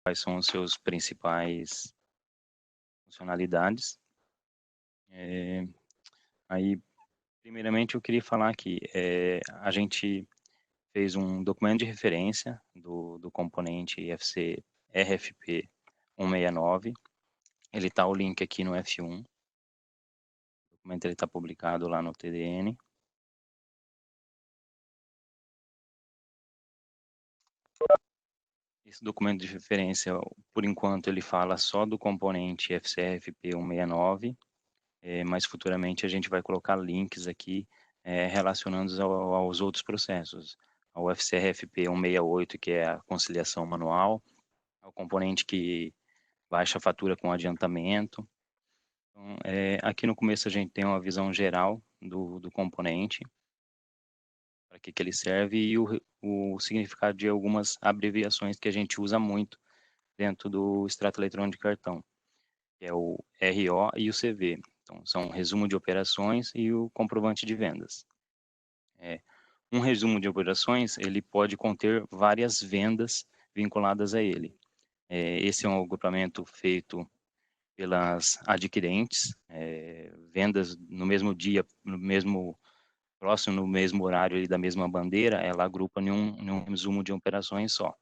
quais são os seus principais funcionalidades. Aí, primeiramente, eu queria falar que a gente fez um documento de referência do componente IFC RFP 169. Ele está o link aqui no F1. O documento está publicado lá no TDN. Esse documento de referência, por enquanto, ele fala só do componente FCRFP 169, mas futuramente a gente vai colocar links aqui relacionados aos outros processos, ao FCRFP 168, que é a conciliação manual, ao componente que baixa a fatura com adiantamento. Então, aqui no começo a gente tem uma visão geral do componente, para que ele serve e o significado de algumas abreviações que a gente usa muito dentro do extrato eletrônico de cartão, que é o RO e o CV. Então, são resumo de operações e o comprovante de vendas. Um resumo de operações, ele pode conter várias vendas vinculadas a ele. Esse é um agrupamento feito pelas adquirentes, vendas no mesmo dia, próximo, no mesmo horário e da mesma bandeira, ela agrupa em um resumo de operações só.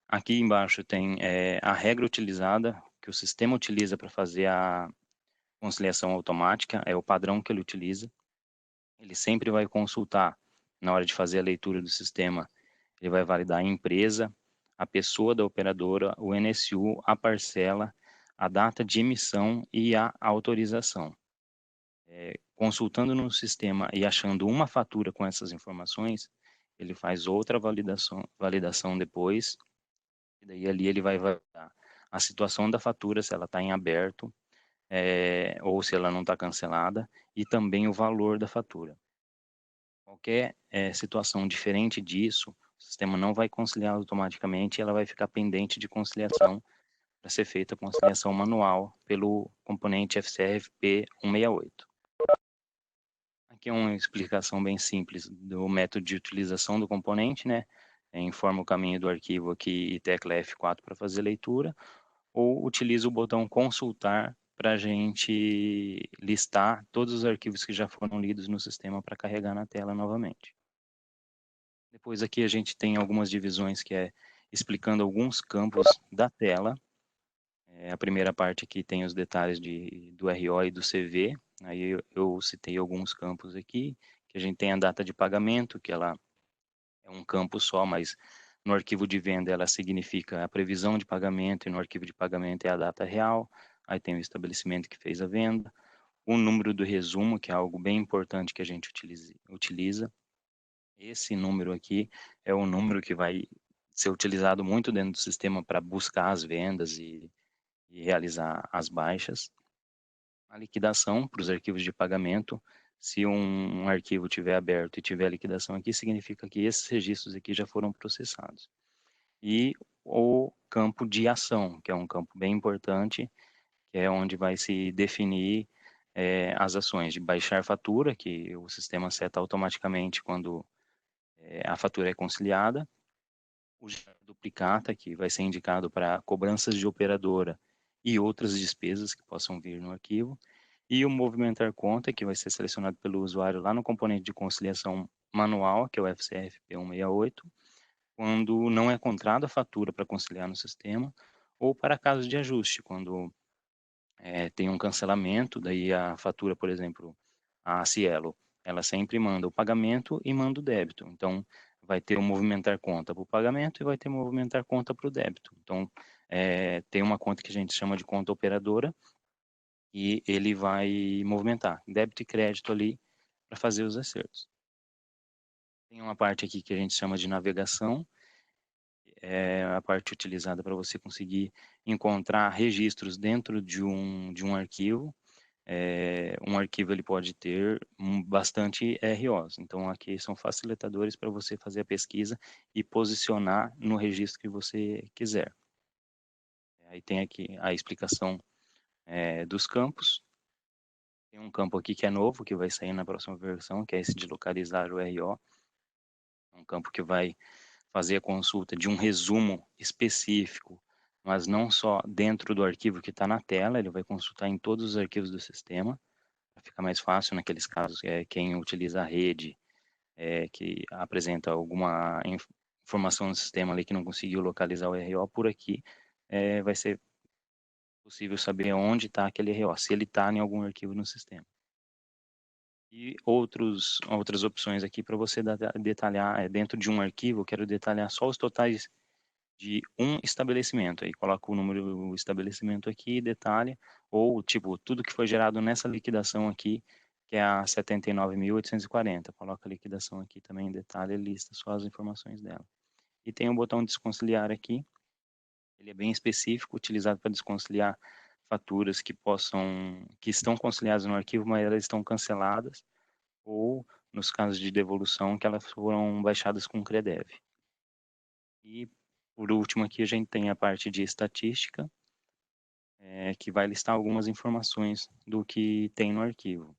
Aqui embaixo tem a regra utilizada, que o sistema utiliza para fazer a conciliação automática, é o padrão que ele utiliza. Ele sempre vai consultar, na hora de fazer a leitura do sistema, ele vai validar a empresa, a pessoa da operadora, o NSU, a parcela, a data de emissão e a autorização. Consultando no sistema e achando uma fatura com essas informações, ele faz outra validação depois, e daí ali ele vai validar a situação da fatura, se ela está em aberto, ou se ela não está cancelada, e também o valor da fatura. Qualquer situação diferente disso, o sistema não vai conciliar automaticamente, ela vai ficar pendente de conciliação para ser feita a conciliação manual pelo componente FCRFP 168. Aqui é uma explicação bem simples do método de utilização do componente, né? Informa o caminho do arquivo aqui e tecla F4 para fazer leitura, ou utiliza o botão consultar para a gente listar todos os arquivos que já foram lidos no sistema para carregar na tela novamente. Depois aqui a gente tem algumas divisões que é explicando alguns campos da tela. A primeira parte aqui tem os detalhes do RO e do CV. Aí eu citei alguns campos aqui, que a gente tem a data de pagamento, que ela é um campo só, mas no arquivo de venda ela significa a previsão de pagamento e no arquivo de pagamento é a data real. Aí tem o estabelecimento que fez a venda, o número do resumo, que é algo bem importante que a gente utiliza. Esse número aqui é o número que vai ser utilizado muito dentro do sistema para buscar as vendas e realizar as baixas. A liquidação para os arquivos de pagamento, se um arquivo tiver aberto e tiver liquidação aqui, significa que esses registros aqui já foram processados. E o campo de ação, que é um campo bem importante, que é onde vai se definir as ações de baixar fatura, que o sistema seta automaticamente quando a fatura é conciliada, o duplicata, que vai ser indicado para cobranças de operadora e outras despesas que possam vir no arquivo, e o movimentar conta, que vai ser selecionado pelo usuário lá no componente de conciliação manual, que é o FCRFP 168, quando não é encontrada a fatura para conciliar no sistema, ou para casos de ajuste, quando tem um cancelamento, daí a fatura, por exemplo, a Cielo, ela sempre manda o pagamento e manda o débito. Então, vai ter o movimentar conta para o pagamento e vai ter o movimentar conta para o débito. Então, tem uma conta que a gente chama de conta operadora e ele vai movimentar débito e crédito ali para fazer os acertos. Tem uma parte aqui que a gente chama de navegação, é a parte utilizada para você conseguir encontrar registros dentro de um arquivo. Um arquivo ele pode ter bastante ROs, então aqui são facilitadores para você fazer a pesquisa e posicionar no registro que você quiser. Aí tem aqui a explicação dos campos. Tem um campo aqui que é novo, que vai sair na próxima versão, que é esse de localizar o RO. É um campo que vai fazer a consulta de um resumo específico, mas não só dentro do arquivo que está na tela, ele vai consultar em todos os arquivos do sistema, para ficar mais fácil naqueles casos, quem utiliza a rede, que apresenta alguma informação no sistema ali que não conseguiu localizar o RO por aqui, vai ser possível saber onde está aquele RO, se ele está em algum arquivo no sistema. E outras opções aqui para você detalhar, dentro de um arquivo, eu quero detalhar só os totais de um estabelecimento, aí coloca o número do estabelecimento aqui, detalha, ou tipo, tudo que foi gerado nessa liquidação aqui, que é a 79.840, coloca a liquidação aqui também, detalha e lista só as informações dela. E tem o botão desconciliar aqui, ele é bem específico, utilizado para desconciliar faturas que estão conciliadas no arquivo, mas elas estão canceladas, ou nos casos de devolução, que elas foram baixadas com CREDEV. E por último aqui a gente tem a parte de estatística, que vai listar algumas informações do que tem no arquivo.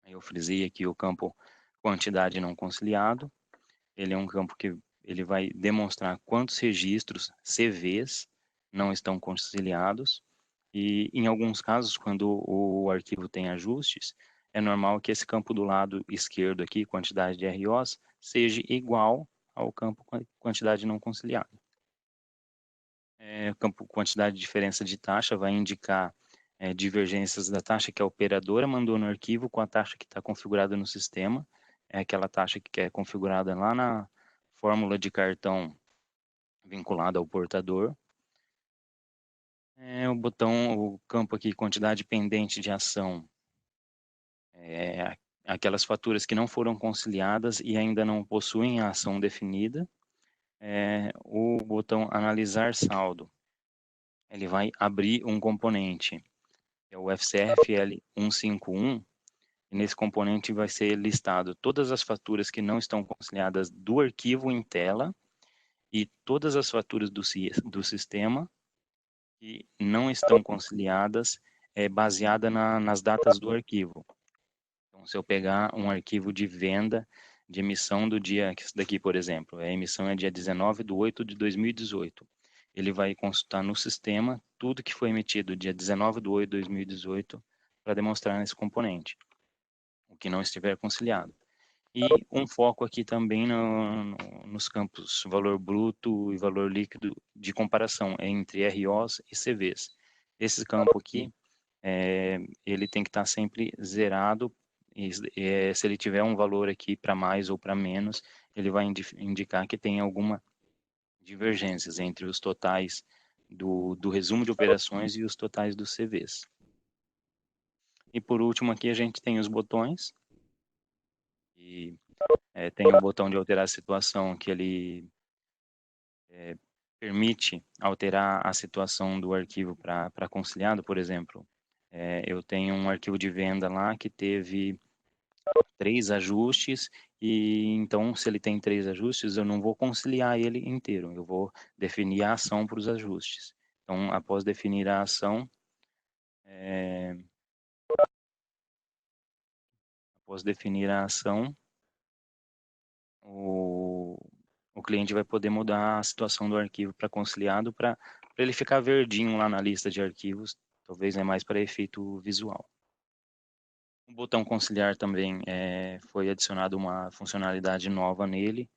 Eu frisei aqui o campo quantidade não conciliado, ele é um campo que ele vai demonstrar quantos registros, CVs, não estão conciliados, e em alguns casos, quando o arquivo tem ajustes, é normal que esse campo do lado esquerdo aqui, quantidade de ROs, seja igual ao campo quantidade não conciliada. O campo quantidade de diferença de taxa vai indicar divergências da taxa que a operadora mandou no arquivo com a taxa que está configurada no sistema, é aquela taxa que é configurada lá na fórmula de cartão vinculada ao portador. O campo aqui, quantidade pendente de ação, aquelas faturas que não foram conciliadas e ainda não possuem a ação definida. O botão analisar saldo, ele vai abrir um componente, é o FCRFL 151, e nesse componente vai ser listado todas as faturas que não estão conciliadas do arquivo em tela e todas as faturas do sistema que não estão conciliadas, baseada nas datas do arquivo. Então, se eu pegar um arquivo de venda de emissão do dia, que isso daqui, por exemplo, a emissão é dia 19/8/2018, ele vai consultar no sistema tudo que foi emitido dia 19/8/2018 para demonstrar nesse componente, o que não estiver conciliado. E um foco aqui também nos campos valor bruto e valor líquido de comparação entre ROs e CVs. Esse campo aqui, ele tem que estar sempre zerado, e se ele tiver um valor aqui para mais ou para menos, ele vai indicar que tem alguma divergências entre os totais do resumo de operações e os totais dos CVs. E por último aqui a gente tem os botões, e tem o botão de alterar a situação, que ele permite alterar a situação do arquivo para conciliado. Por exemplo, eu tenho um arquivo de venda lá que teve 3 ajustes, e então se ele tem 3 ajustes, eu não vou conciliar ele inteiro, eu vou definir a ação para os ajustes. Então, após definir a ação, o cliente vai poder mudar a situação do arquivo para conciliado, para ele ficar verdinho lá na lista de arquivos, talvez é mais para efeito visual. O botão conciliar também foi adicionado uma funcionalidade nova nele,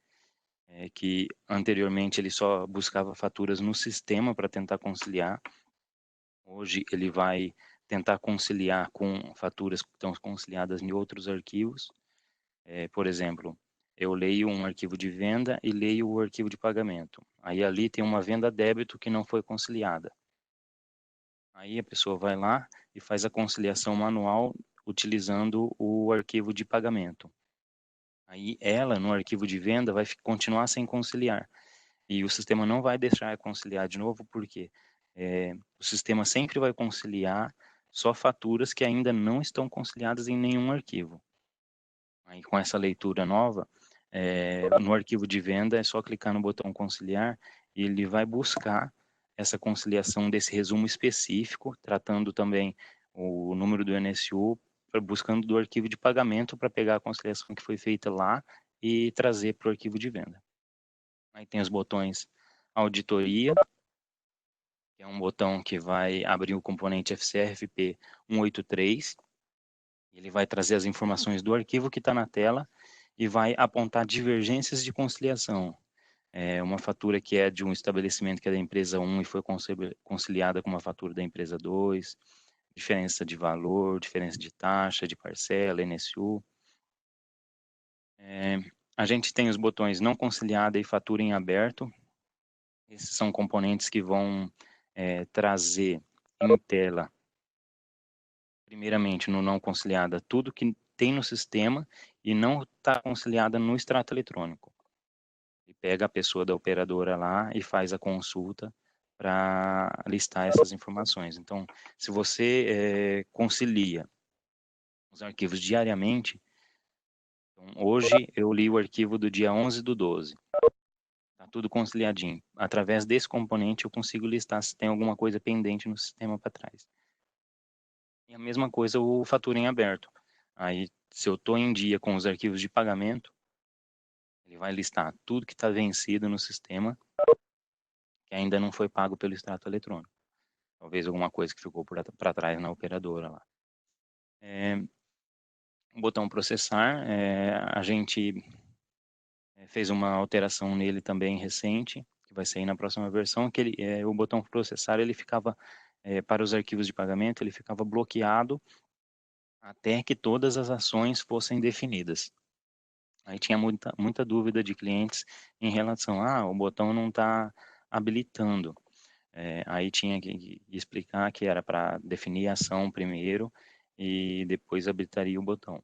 que anteriormente ele só buscava faturas no sistema para tentar conciliar. Hoje ele vai tentar conciliar com faturas que estão conciliadas em outros arquivos. Por exemplo, eu leio um arquivo de venda e leio o arquivo de pagamento. Aí ali tem uma venda débito que não foi conciliada. Aí a pessoa vai lá e faz a conciliação manual utilizando o arquivo de pagamento. Aí ela, no arquivo de venda, vai continuar sem conciliar. E o sistema não vai deixar conciliar de novo, porque o sistema sempre vai conciliar só faturas que ainda não estão conciliadas em nenhum arquivo. Aí com essa leitura nova, no arquivo de venda é só clicar no botão conciliar e ele vai buscar essa conciliação desse resumo específico, tratando também o número do NSU, buscando do arquivo de pagamento para pegar a conciliação que foi feita lá e trazer para o arquivo de venda. Aí tem os botões auditoria, que é um botão que vai abrir o componente FCRFP 183. Ele vai trazer as informações do arquivo que está na tela e vai apontar divergências de conciliação. Uma fatura que é de um estabelecimento que é da empresa 1 e foi conciliada com uma fatura da empresa 2, diferença de valor, diferença de taxa, de parcela, NSU. A gente tem os botões não conciliada e fatura em aberto. Esses são componentes que vão trazer em tela, primeiramente no não conciliada, tudo que tem no sistema e não está conciliada no extrato eletrônico. E pega a pessoa da operadora lá e faz a consulta para listar essas informações. Então, se você concilia os arquivos diariamente, então, hoje eu li o arquivo do dia 11/12. Está tudo conciliadinho. Através desse componente eu consigo listar se tem alguma coisa pendente no sistema para trás. E a mesma coisa o fatura em aberto. Aí, se eu estou em dia com os arquivos de pagamento, ele vai listar tudo que está vencido no sistema, que ainda não foi pago pelo extrato eletrônico. Talvez alguma coisa que ficou para trás na operadora lá. O botão processar, a gente fez uma alteração nele também recente, que vai sair na próxima versão, que o botão processar, ele ficava, para os arquivos de pagamento, ele ficava bloqueado até que todas as ações fossem definidas. Aí tinha muita dúvida de clientes em relação, o botão não está habilitando. Aí tinha que explicar que era para definir a ação primeiro e depois habilitaria o botão.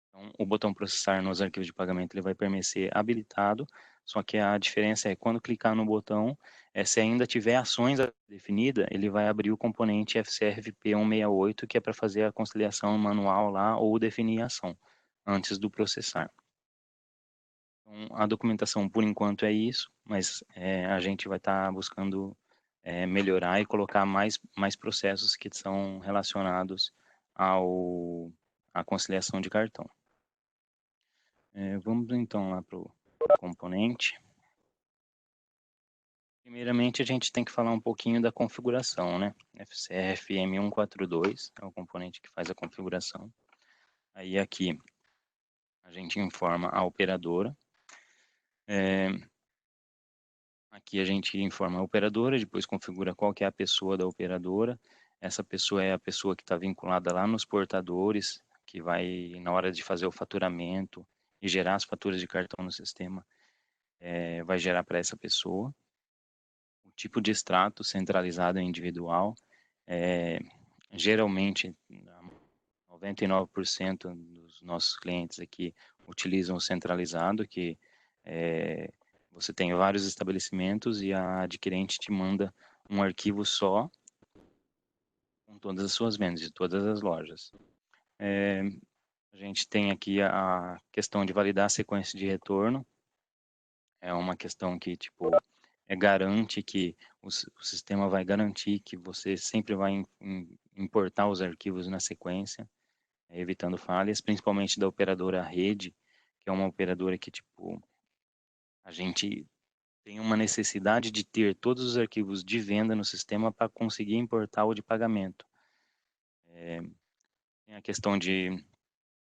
Então, o botão processar nos arquivos de pagamento ele vai permanecer habilitado, só que a diferença é quando clicar no botão, se ainda tiver ações definidas, ele vai abrir o componente FCRFP 168, que é para fazer a conciliação manual lá ou definir a ação antes do processar. Então, a documentação por enquanto é isso, mas a gente vai estar buscando melhorar e colocar mais processos que são relacionados à conciliação de cartão. Vamos então lá para o componente. Primeiramente, a gente tem que falar um pouquinho da configuração, né? FCRF M142 é o componente que faz a configuração. Aí aqui a gente informa a operadora. Aqui a gente informa a operadora, depois configura qual que é a pessoa da operadora. Essa pessoa é a pessoa que está vinculada lá nos portadores, que vai, na hora de fazer o faturamento e gerar as faturas de cartão no sistema, vai gerar para essa pessoa. O tipo de extrato centralizado é individual. Geralmente, 99% dos nossos clientes aqui utilizam o centralizado, que você tem vários estabelecimentos e a adquirente te manda um arquivo só com todas as suas vendas de todas as lojas. A gente tem aqui a questão de validar a sequência de retorno. É uma questão que, tipo, garante que o sistema vai garantir que você sempre vai importar os arquivos na sequência, evitando falhas, principalmente da operadora rede, que é uma operadora que, tipo, a gente tem uma necessidade de ter todos os arquivos de venda no sistema para conseguir importar o de pagamento. Tem a questão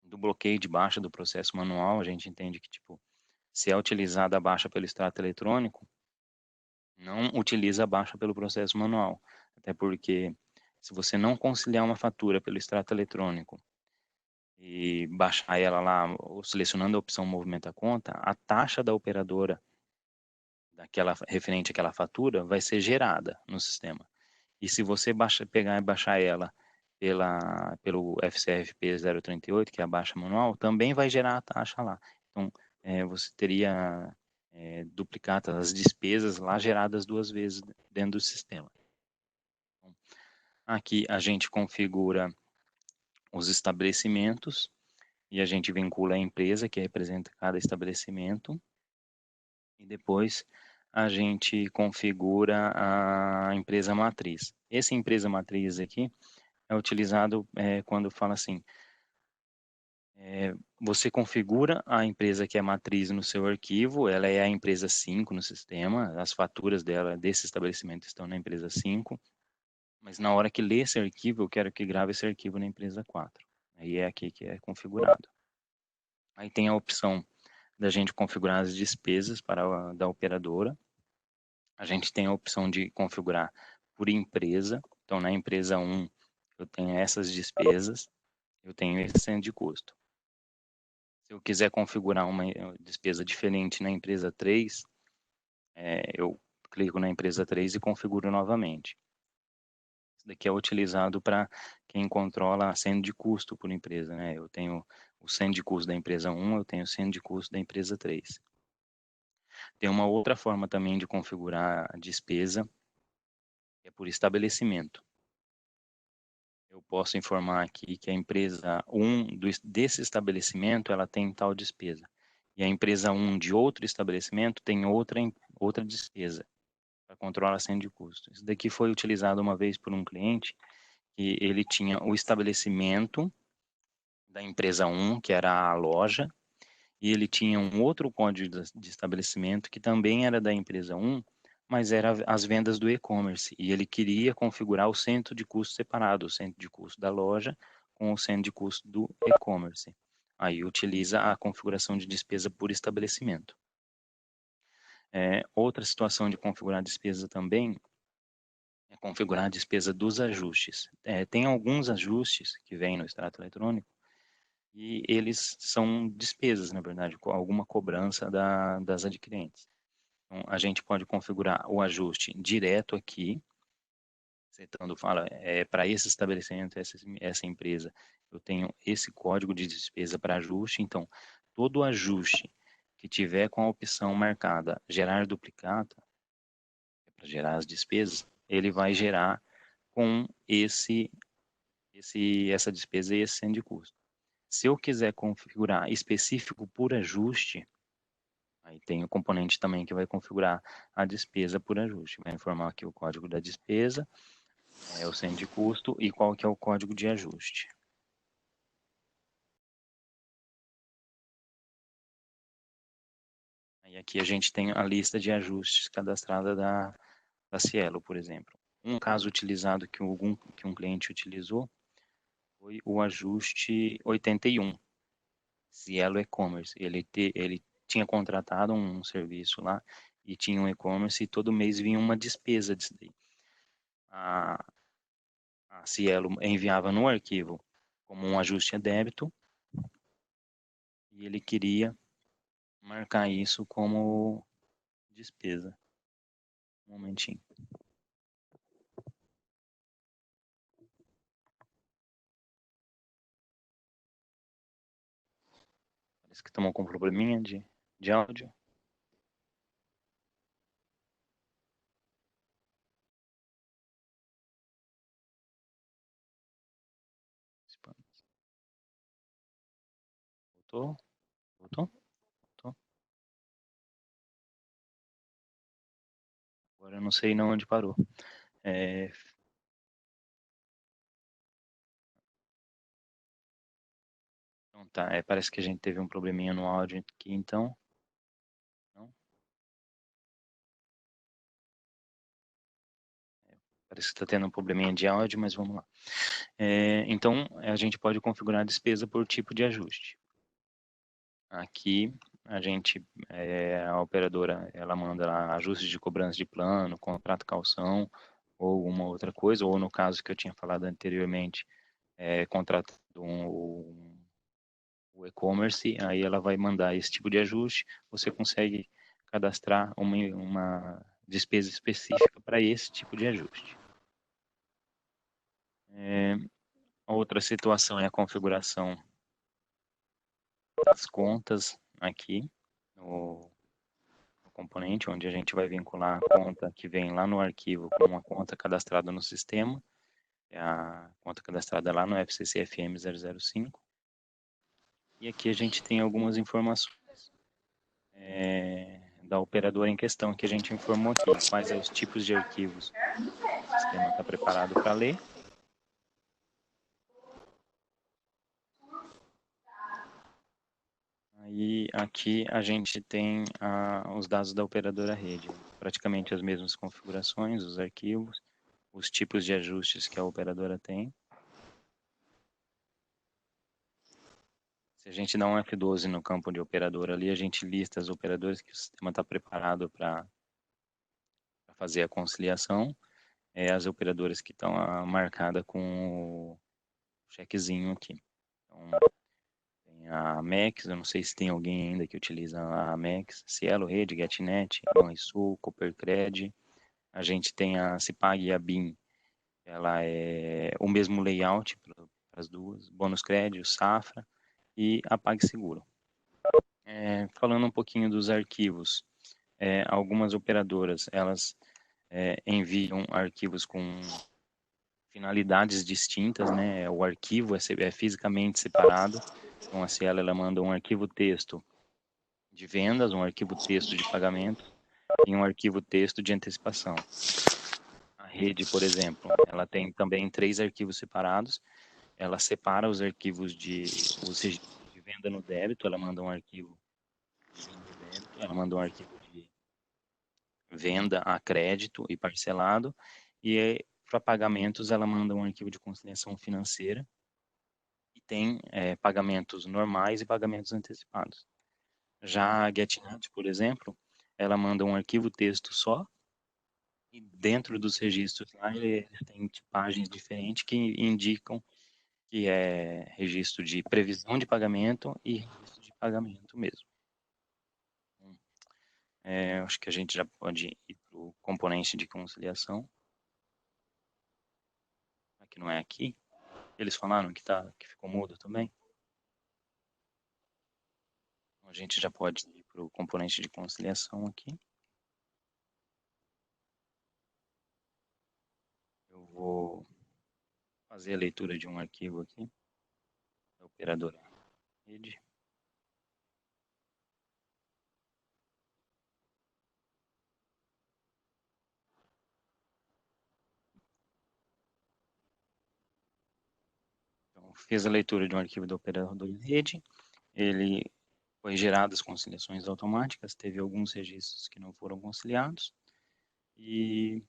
do bloqueio de baixa do processo manual, a gente entende que, tipo, se é utilizada a baixa pelo extrato eletrônico, não utiliza a baixa pelo processo manual, até porque se você não conciliar uma fatura pelo extrato eletrônico e baixar ela lá, ou selecionando a opção movimenta conta, a taxa da operadora referente àquela fatura vai ser gerada no sistema. E se você pegar e baixar ela pelo FCRFP 038, que é a baixa manual, também vai gerar a taxa lá. Então, você teria duplicata as despesas lá geradas 2 vezes dentro do sistema. Aqui a gente configura os estabelecimentos e a gente vincula a empresa que representa cada estabelecimento e depois a gente configura a empresa matriz. Essa empresa matriz aqui é utilizado quando fala assim, Você configura a empresa que é matriz no seu arquivo, ela é a empresa 5 no sistema, as faturas dela, desse estabelecimento, estão na empresa 5, mas na hora que lê esse arquivo, eu quero que grave esse arquivo na empresa 4. Aí é aqui que é configurado. Aí tem a opção da gente configurar as despesas da operadora. A gente tem a opção de configurar por empresa. Então, na empresa 1, eu tenho essas despesas, eu tenho esse centro de custo. Se eu quiser configurar uma despesa diferente na empresa 3, eu clico na empresa 3 e configuro novamente. Isso daqui é utilizado para quem controla a centro de custo por empresa, né? Eu tenho o centro de custo da empresa 1, eu tenho o centro de custo da empresa 3. Tem uma outra forma também de configurar a despesa, que é por estabelecimento. Eu posso informar aqui que a empresa 1 desse estabelecimento, ela tem tal despesa. E a empresa 1 de outro estabelecimento tem outra despesa para controlar a centro de custo. Isso daqui foi utilizado uma vez por um cliente, que ele tinha o estabelecimento da empresa 1, que era a loja, e ele tinha um outro código de estabelecimento que também era da empresa 1, mas era as vendas do e-commerce, e ele queria configurar o centro de custo separado, o centro de custo da loja com o centro de custo do e-commerce. Aí utiliza a configuração de despesa por estabelecimento. Outra situação de configurar a despesa também é configurar a despesa dos ajustes. Tem alguns ajustes que vêm no extrato eletrônico e eles são despesas, na verdade, com alguma cobrança das adquirentes. Então, a gente pode configurar o ajuste direto aqui, setando, fala, para esse estabelecimento, essa empresa, eu tenho esse código de despesa para ajuste, então, todo ajuste que tiver com a opção marcada gerar duplicata, para gerar as despesas, ele vai gerar com essa despesa e esse centro de custo. Se eu quiser configurar específico por ajuste, aí tem o componente também que vai configurar a despesa por ajuste. Vai informar aqui o código da despesa, o centro de custo e qual que é o código de ajuste. Aí aqui a gente tem a lista de ajustes cadastrada da Cielo, por exemplo. Um caso utilizado que um cliente utilizou foi o ajuste 81, Cielo e-commerce. Ele tinha contratado um serviço lá e tinha um e-commerce e todo mês vinha uma despesa disso daí. A Cielo enviava no arquivo como um ajuste a débito e ele queria marcar isso como despesa. Um momentinho. Parece que estamos com um probleminha de áudio. Voltou? Voltou? Voltou? Agora eu não sei não onde parou. Então tá, parece que a gente teve um probleminha no áudio aqui, então. Não? Parece que está tendo um probleminha de áudio, mas vamos lá. Então, a gente pode configurar a despesa por tipo de ajuste. Aqui, a operadora, ela manda lá ajustes de cobrança de plano, contrato calção, ou uma outra coisa, ou no caso que eu tinha falado anteriormente, contrato o e-commerce, aí ela vai mandar esse tipo de ajuste, você consegue cadastrar uma despesa específica para esse tipo de ajuste. Outra situação é a configuração das contas aqui no componente, onde a gente vai vincular a conta que vem lá no arquivo com uma conta cadastrada no sistema, é a conta cadastrada lá no FCCFM 005. E aqui a gente tem algumas informações da operadora em questão, que a gente informou aqui, quais são os tipos de arquivos que o sistema está preparado para ler. Aí aqui a gente tem os dados da operadora rede, praticamente as mesmas configurações, os arquivos, os tipos de ajustes que a operadora tem. Se a gente dá um F12 no campo de operadora ali, a gente lista as operadoras que o sistema está preparado para fazer a conciliação, as operadoras que estão marcadas com o chequezinho aqui. Então, tem a Amex, eu não sei se tem alguém ainda que utiliza a Amex, Cielo, Rede, GetNet, Banrisul, Coopercred. A gente tem a Cipag e a BIM, ela é o mesmo layout para as duas, Bônus Crédito, Safra e a PagSeguro. Falando um pouquinho dos arquivos, algumas operadoras, elas enviam arquivos com finalidades distintas, né? O arquivo é fisicamente separado. Então, a Cielo, ela manda um arquivo texto de vendas, um arquivo texto de pagamento e um arquivo texto de antecipação. A rede, por exemplo, ela tem também 3 arquivos separados. Ela separa os arquivos os registros de venda no débito, ela manda um arquivo de venda no débito, ela manda um arquivo de venda a crédito e parcelado, e para pagamentos ela manda um arquivo de conciliação financeira, e tem pagamentos normais e pagamentos antecipados. Já a GetNet, por exemplo, ela manda um arquivo texto só, e dentro dos registros lá ele tem tipagens diferentes que indicam que é registro de previsão de pagamento e registro de pagamento mesmo. Acho que a gente já pode ir para o componente de conciliação. Aqui não é aqui. Eles falaram que ficou mudo também. A gente já pode ir para o componente de conciliação aqui. Eu vou fazer a leitura de um arquivo aqui, da operadora rede. Então, fiz a leitura de um arquivo da operadora rede. Ele foi gerado as conciliações automáticas, teve alguns registros que não foram conciliados. E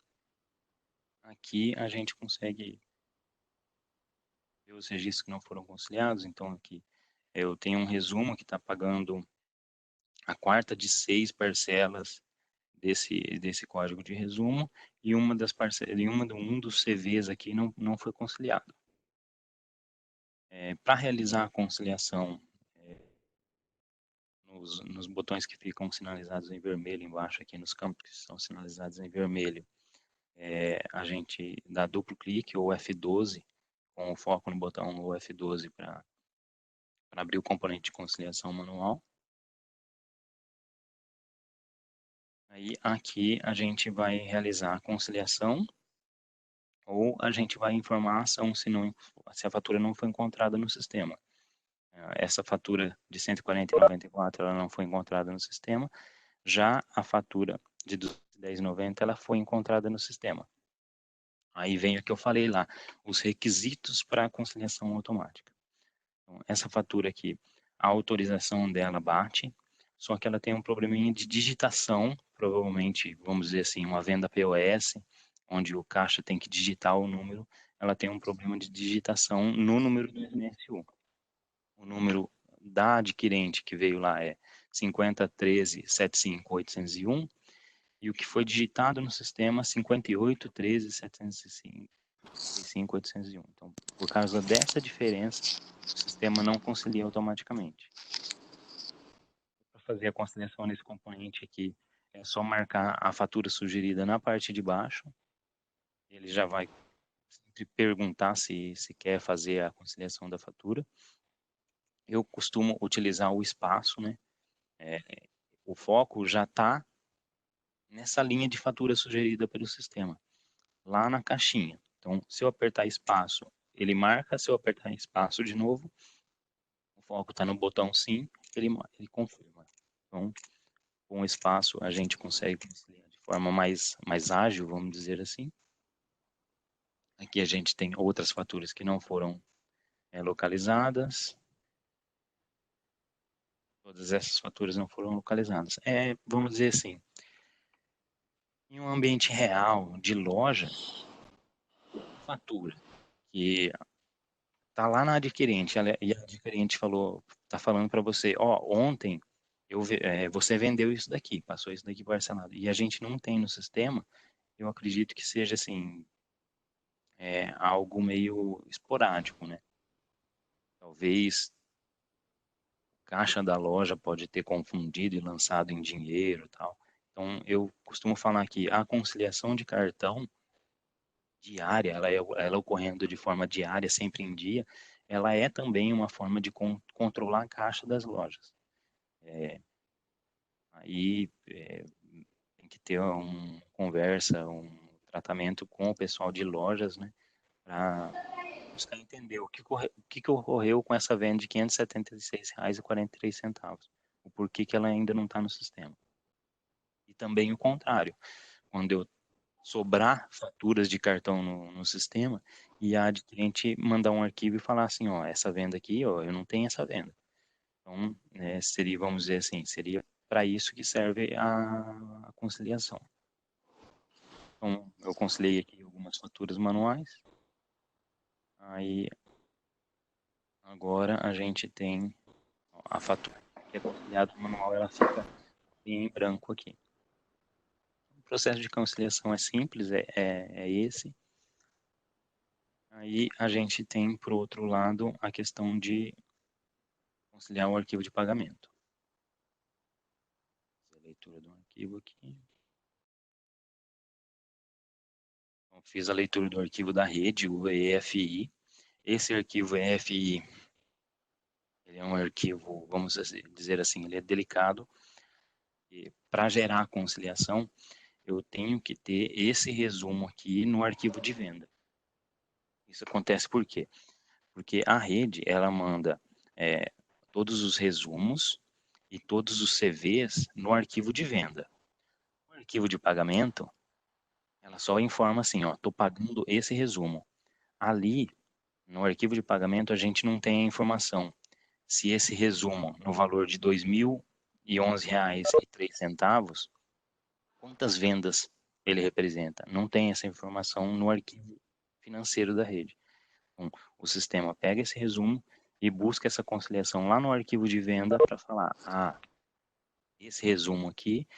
aqui a gente consegue ver os registros que não foram conciliados. Então aqui eu tenho um resumo que está pagando a quarta de 6 parcelas desse código de resumo, e uma das parcelas, um dos CVs aqui não foi conciliado. Para realizar a conciliação, nos botões que ficam sinalizados em vermelho embaixo, aqui nos campos que estão sinalizados em vermelho, a gente dá duplo clique ou F12, com o foco no botão no F12 para abrir o componente de conciliação manual. Aí aqui a gente vai realizar a conciliação, ou a gente vai informar a ação se a fatura não foi encontrada no sistema. Essa fatura de 140,94 ela não foi encontrada no sistema, já a fatura de 210,90 ela foi encontrada no sistema. Aí vem o que eu falei lá, os requisitos para a conciliação automática. Então, essa fatura aqui, a autorização dela bate, só que ela tem um probleminha de digitação, provavelmente, vamos dizer assim, uma venda POS, onde o caixa tem que digitar o número, ela tem um problema de digitação no número do MSU. O número da adquirente que veio lá é 5013-75801, e o que foi digitado no sistema 5813-705-801. Então, por causa dessa diferença, o sistema não concilia automaticamente. Para fazer a conciliação nesse componente aqui, é só marcar a fatura sugerida na parte de baixo. Ele já vai sempre perguntar se quer fazer a conciliação da fatura. Eu costumo utilizar o espaço, né? O foco já está nessa linha de fatura sugerida pelo sistema, lá na caixinha. Então, se eu apertar espaço, ele marca. Se eu apertar espaço de novo, o foco está no botão sim, ele confirma. Então, com o espaço, a gente consegue conciliar de forma mais ágil, vamos dizer assim. Aqui a gente tem outras faturas que não foram localizadas. Todas essas faturas não foram localizadas. Vamos dizer assim, em um ambiente real de loja, fatura que tá lá na adquirente, e a adquirente tá falando para você, ó, ontem você vendeu isso daqui, passou isso daqui parcelado, e a gente não tem no sistema, eu acredito que seja assim, algo meio esporádico, né? Talvez o caixa da loja pode ter confundido e lançado em dinheiro e tal. Então, eu costumo falar que a conciliação de cartão diária, ela ocorrendo de forma diária, sempre em dia, ela é também uma forma de controlar a caixa das lojas. Aí tem que ter uma conversa, um tratamento com o pessoal de lojas, né, para buscar entender o que ocorreu com essa venda de R$ 576,43, o porquê que ela ainda não está no sistema. E também o contrário, quando eu sobrar faturas de cartão no sistema e a adquirente mandar um arquivo e falar assim, ó, essa venda aqui, ó, eu não tenho essa venda. Então, seria, vamos dizer assim, seria para isso que serve a conciliação. Então, eu conciliei aqui algumas faturas manuais. Aí, agora a gente tem a fatura que é conciliada manual, ela fica em branco aqui. O processo de conciliação é simples, é esse. Aí a gente tem, por outro lado, a questão de conciliar o arquivo de pagamento. A leitura do arquivo aqui. Então, fiz a leitura do arquivo da rede, o EFI. Esse arquivo EFI, ele é um arquivo, vamos dizer assim, ele é delicado. E para gerar a conciliação, eu tenho que ter esse resumo aqui no arquivo de venda. Isso acontece por quê? Porque a rede, ela manda todos os resumos e todos os CVs no arquivo de venda. O arquivo de pagamento, ela só informa assim, ó, tô pagando esse resumo. Ali, no arquivo de pagamento, a gente não tem a informação se esse resumo, no valor de R$ 2.011,03, quantas vendas ele representa. Não tem essa informação no arquivo financeiro da rede. Então, o sistema pega esse resumo e busca essa conciliação lá no arquivo de venda para falar, esse resumo aqui,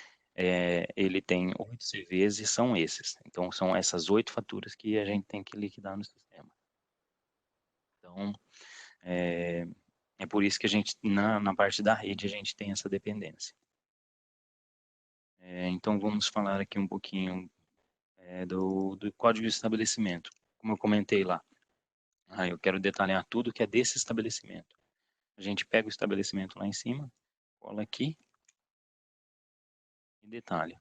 ele tem 8 CVs e são esses. Então, são essas 8 faturas que a gente tem que liquidar no sistema. Então, é por isso que a gente, na parte da rede, a gente tem essa dependência. Então, vamos falar aqui um pouquinho do código de estabelecimento. Como eu comentei lá, eu quero detalhar tudo que é desse estabelecimento. A gente pega o estabelecimento lá em cima, cola aqui e detalha.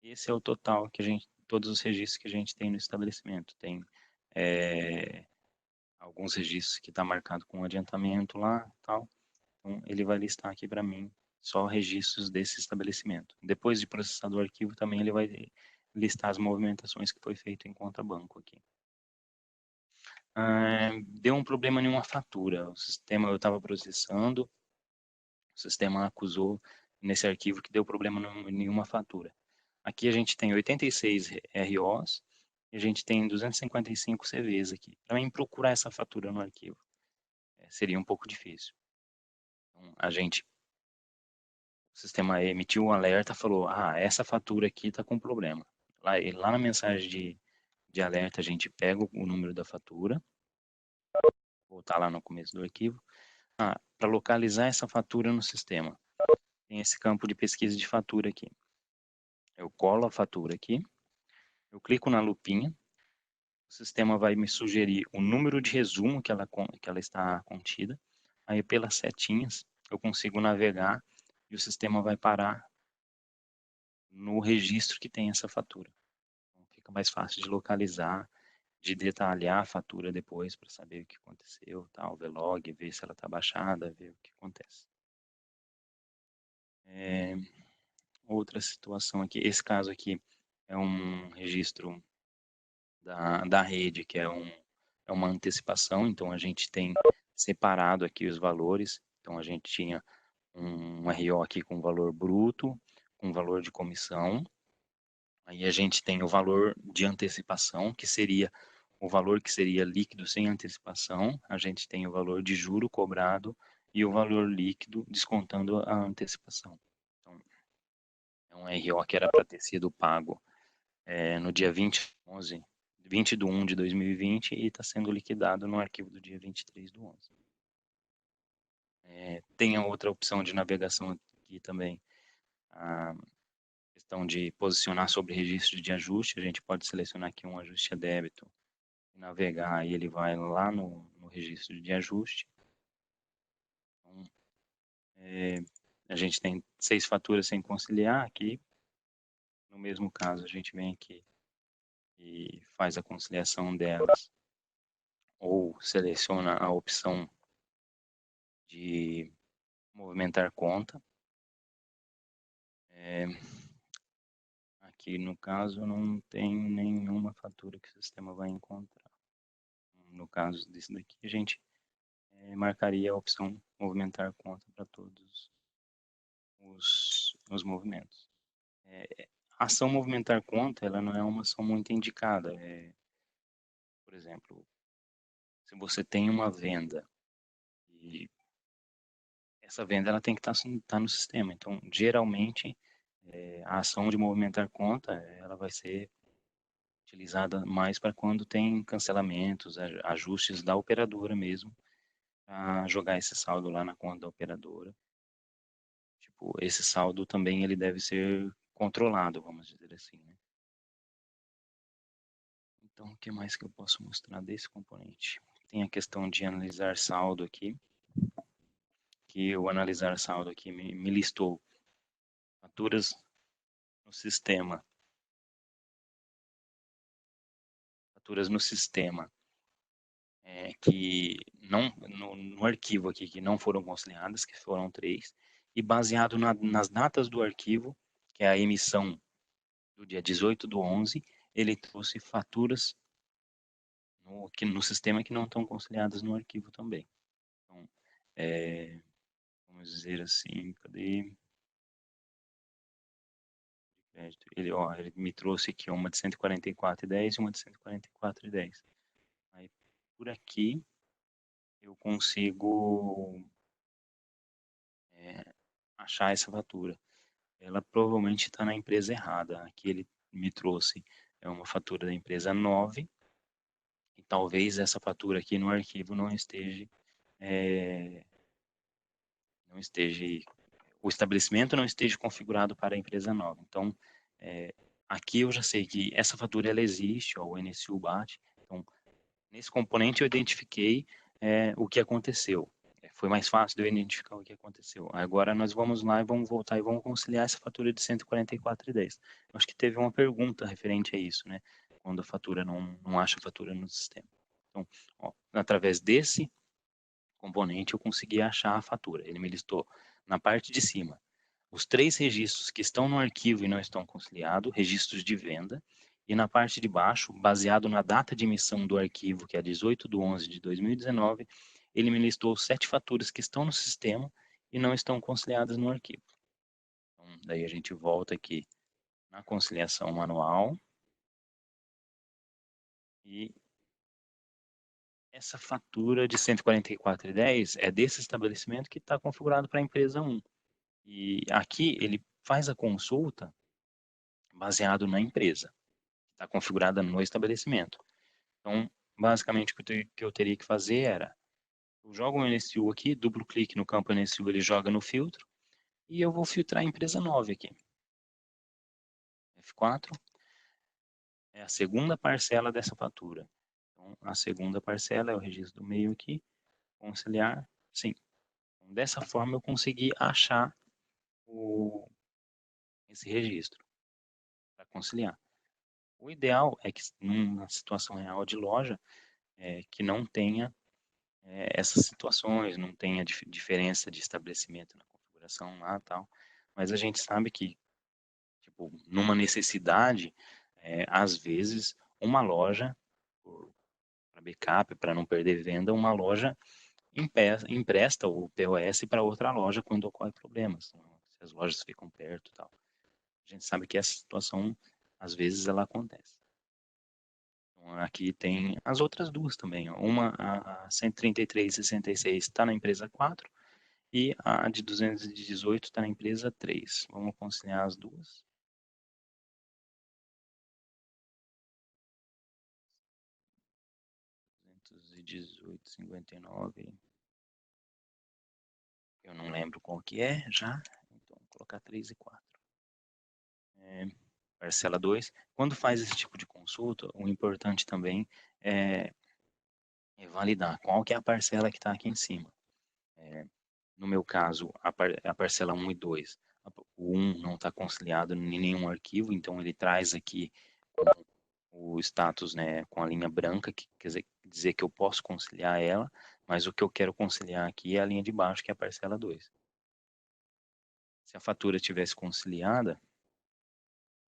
Esse é o total que todos os registros que a gente tem no estabelecimento. Tem alguns registros que está marcado com adiantamento lá, tal. Então, ele vai listar aqui para mim só registros desse estabelecimento. Depois de processado o arquivo, também ele vai listar as movimentações que foi feito em conta banco aqui. Deu um problema em uma fatura. O sistema eu estava processando, o sistema acusou nesse arquivo que deu problema em uma fatura. Aqui a gente tem 86 ROs e a gente tem 255 CVs aqui. Para mim procurar essa fatura no arquivo seria um pouco difícil. Então, o sistema emitiu um alerta, falou, essa fatura aqui está com problema. Lá na mensagem de alerta a gente pega o número da fatura, voltar lá no começo do arquivo, para localizar essa fatura no sistema. Tem esse campo de pesquisa de fatura aqui. Eu colo a fatura aqui, eu clico na lupinha, o sistema vai me sugerir o número de resumo que ela está contida, aí pelas setinhas eu consigo navegar e o sistema vai parar no registro que tem essa fatura. Então, fica mais fácil de localizar, de detalhar a fatura depois para saber o que aconteceu, tal, ver log, ver se ela está baixada, ver o que acontece. Outra situação aqui, esse caso aqui é um registro da rede, que é uma antecipação, então a gente tem separado aqui os valores, então a gente tinha um RO aqui com valor bruto, com valor de comissão. Aí a gente tem o valor de antecipação, que seria o valor que seria líquido sem antecipação. A gente tem o valor de juro cobrado e o valor líquido descontando a antecipação. Então, é um RO que era para ter sido pago no dia 20 de 1 de 2020 e está sendo liquidado no arquivo do dia 23 do 11. Tem a outra opção de navegação aqui também, a questão de posicionar sobre registro de ajuste. A gente pode selecionar aqui um ajuste a débito, navegar e ele vai lá no registro de ajuste. Então, a gente tem 6 faturas sem conciliar aqui. No mesmo caso, a gente vem aqui e faz a conciliação delas, ou seleciona a opção de movimentar conta. Aqui no caso não tem nenhuma fatura que o sistema vai encontrar. No caso desse daqui, a gente marcaria a opção movimentar conta para todos os movimentos. A ação movimentar conta, ela não é uma ação muito indicada. Por exemplo, se você tem uma venda e essa venda ela tem que estar no sistema. Então, geralmente, a ação de movimentar conta, ela vai ser utilizada mais para quando tem cancelamentos, ajustes da operadora mesmo, para jogar esse saldo lá na conta da operadora. Tipo, esse saldo também ele deve ser controlado, vamos dizer assim, né? Então, o que mais que eu posso mostrar desse componente? Tem a questão de analisar saldo aqui, que o analisar saldo aqui me listou faturas no sistema, que não no arquivo aqui que não foram conciliadas, que foram 3, e baseado nas datas do arquivo, que é a emissão do dia 18 do 11, ele trouxe faturas no sistema que não estão conciliadas no arquivo também. Então, vamos dizer assim, cadê? Ele me trouxe aqui uma de 144,10 e uma de 144,10. Aí, por aqui, eu consigo achar essa fatura. Ela provavelmente está na empresa errada. Aqui ele me trouxe uma fatura da empresa 9, e talvez essa fatura aqui no arquivo não esteja, o estabelecimento não esteja configurado para a empresa 9. Então, aqui eu já sei que essa fatura ela existe, ó, o NSU bate. Então, nesse componente eu identifiquei o que aconteceu. Foi mais fácil de eu identificar o que aconteceu. Agora nós vamos lá e vamos voltar e vamos conciliar essa fatura de 144,10. Acho que teve uma pergunta referente a isso, né? Quando a fatura não acha a fatura no sistema. Então, ó, através desse componente eu consegui achar a fatura. Ele me listou na parte de cima os 3 registros que estão no arquivo e não estão conciliados, registros de venda, e na parte de baixo, baseado na data de emissão do arquivo, que é 18 de 11 de 2019, ele me listou 7 faturas que estão no sistema e não estão conciliadas no arquivo. Então, daí a gente volta aqui na conciliação manual e essa fatura de 144,10 é desse estabelecimento que está configurado para a empresa 1. E aqui ele faz a consulta baseado na empresa, que está configurada no estabelecimento. Então, basicamente, o que eu teria que fazer era, eu jogo o NSU aqui, duplo clique no campo NSU, ele joga no filtro, e eu vou filtrar a empresa 9 aqui. F4 é a segunda parcela dessa fatura. Então, a segunda parcela é o registro do meio aqui, conciliar, sim. Então, dessa forma eu consegui achar esse registro para conciliar. O ideal é que, numa situação real de loja, que não tenha essas situações, não tenha diferença de estabelecimento na configuração lá e tal. Mas a gente sabe que, tipo, numa necessidade, às vezes, uma loja, para backup, para não perder venda, uma loja empresta o POS para outra loja quando ocorre problemas, se as lojas ficam perto e tal. A gente sabe que essa situação, às vezes, ela acontece. Então, aqui tem as outras duas também. Ó. Uma, a 133,66 está na empresa 4 e a de 218 está na empresa 3. Vamos conciliar as duas. 218,59. Eu não lembro qual que é já. Então, vou colocar 3 e 4. Parcela 2. Quando faz esse tipo de consulta, o importante também é validar qual que é a parcela que está aqui em cima. No meu caso, a parcela 1 e 2. O 1 não está conciliado em nenhum arquivo, então ele traz aqui o status, né, com a linha branca, que quer dizer que eu posso conciliar ela, mas o que eu quero conciliar aqui é a linha de baixo, que é a parcela 2. Se a fatura tivesse conciliada,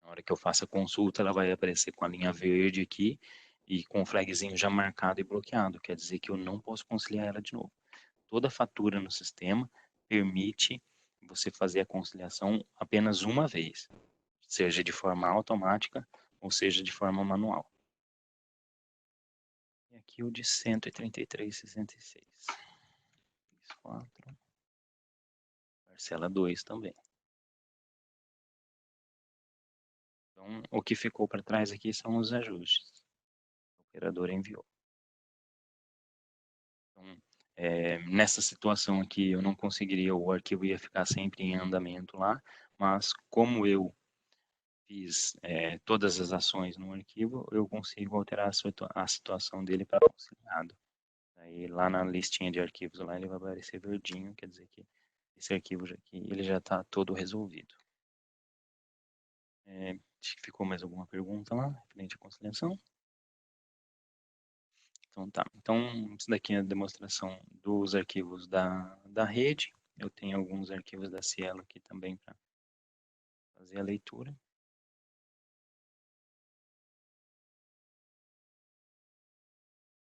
na hora que eu faço a consulta, ela vai aparecer com a linha verde aqui e com o flagzinho já marcado e bloqueado. Quer dizer que eu não posso conciliar ela de novo. Toda fatura no sistema permite você fazer a conciliação apenas uma vez, seja de forma automática ou seja de forma manual. E aqui o de 133,66. 4. Parcela 2 também. Então, o que ficou para trás aqui são os ajustes. O operador enviou. Então, nessa situação aqui, eu não conseguiria, o arquivo ia ficar sempre em andamento lá, mas como eu fiz todas as ações no arquivo, eu consigo alterar a situação dele para conciliado. Aí lá na listinha de arquivos lá ele vai aparecer verdinho, quer dizer que esse arquivo aqui ele já está todo resolvido. Ficou mais alguma pergunta lá, referente à conciliação? Então tá. Então, isso daqui é a demonstração dos arquivos da rede. Eu tenho alguns arquivos da Cielo aqui também para fazer a leitura.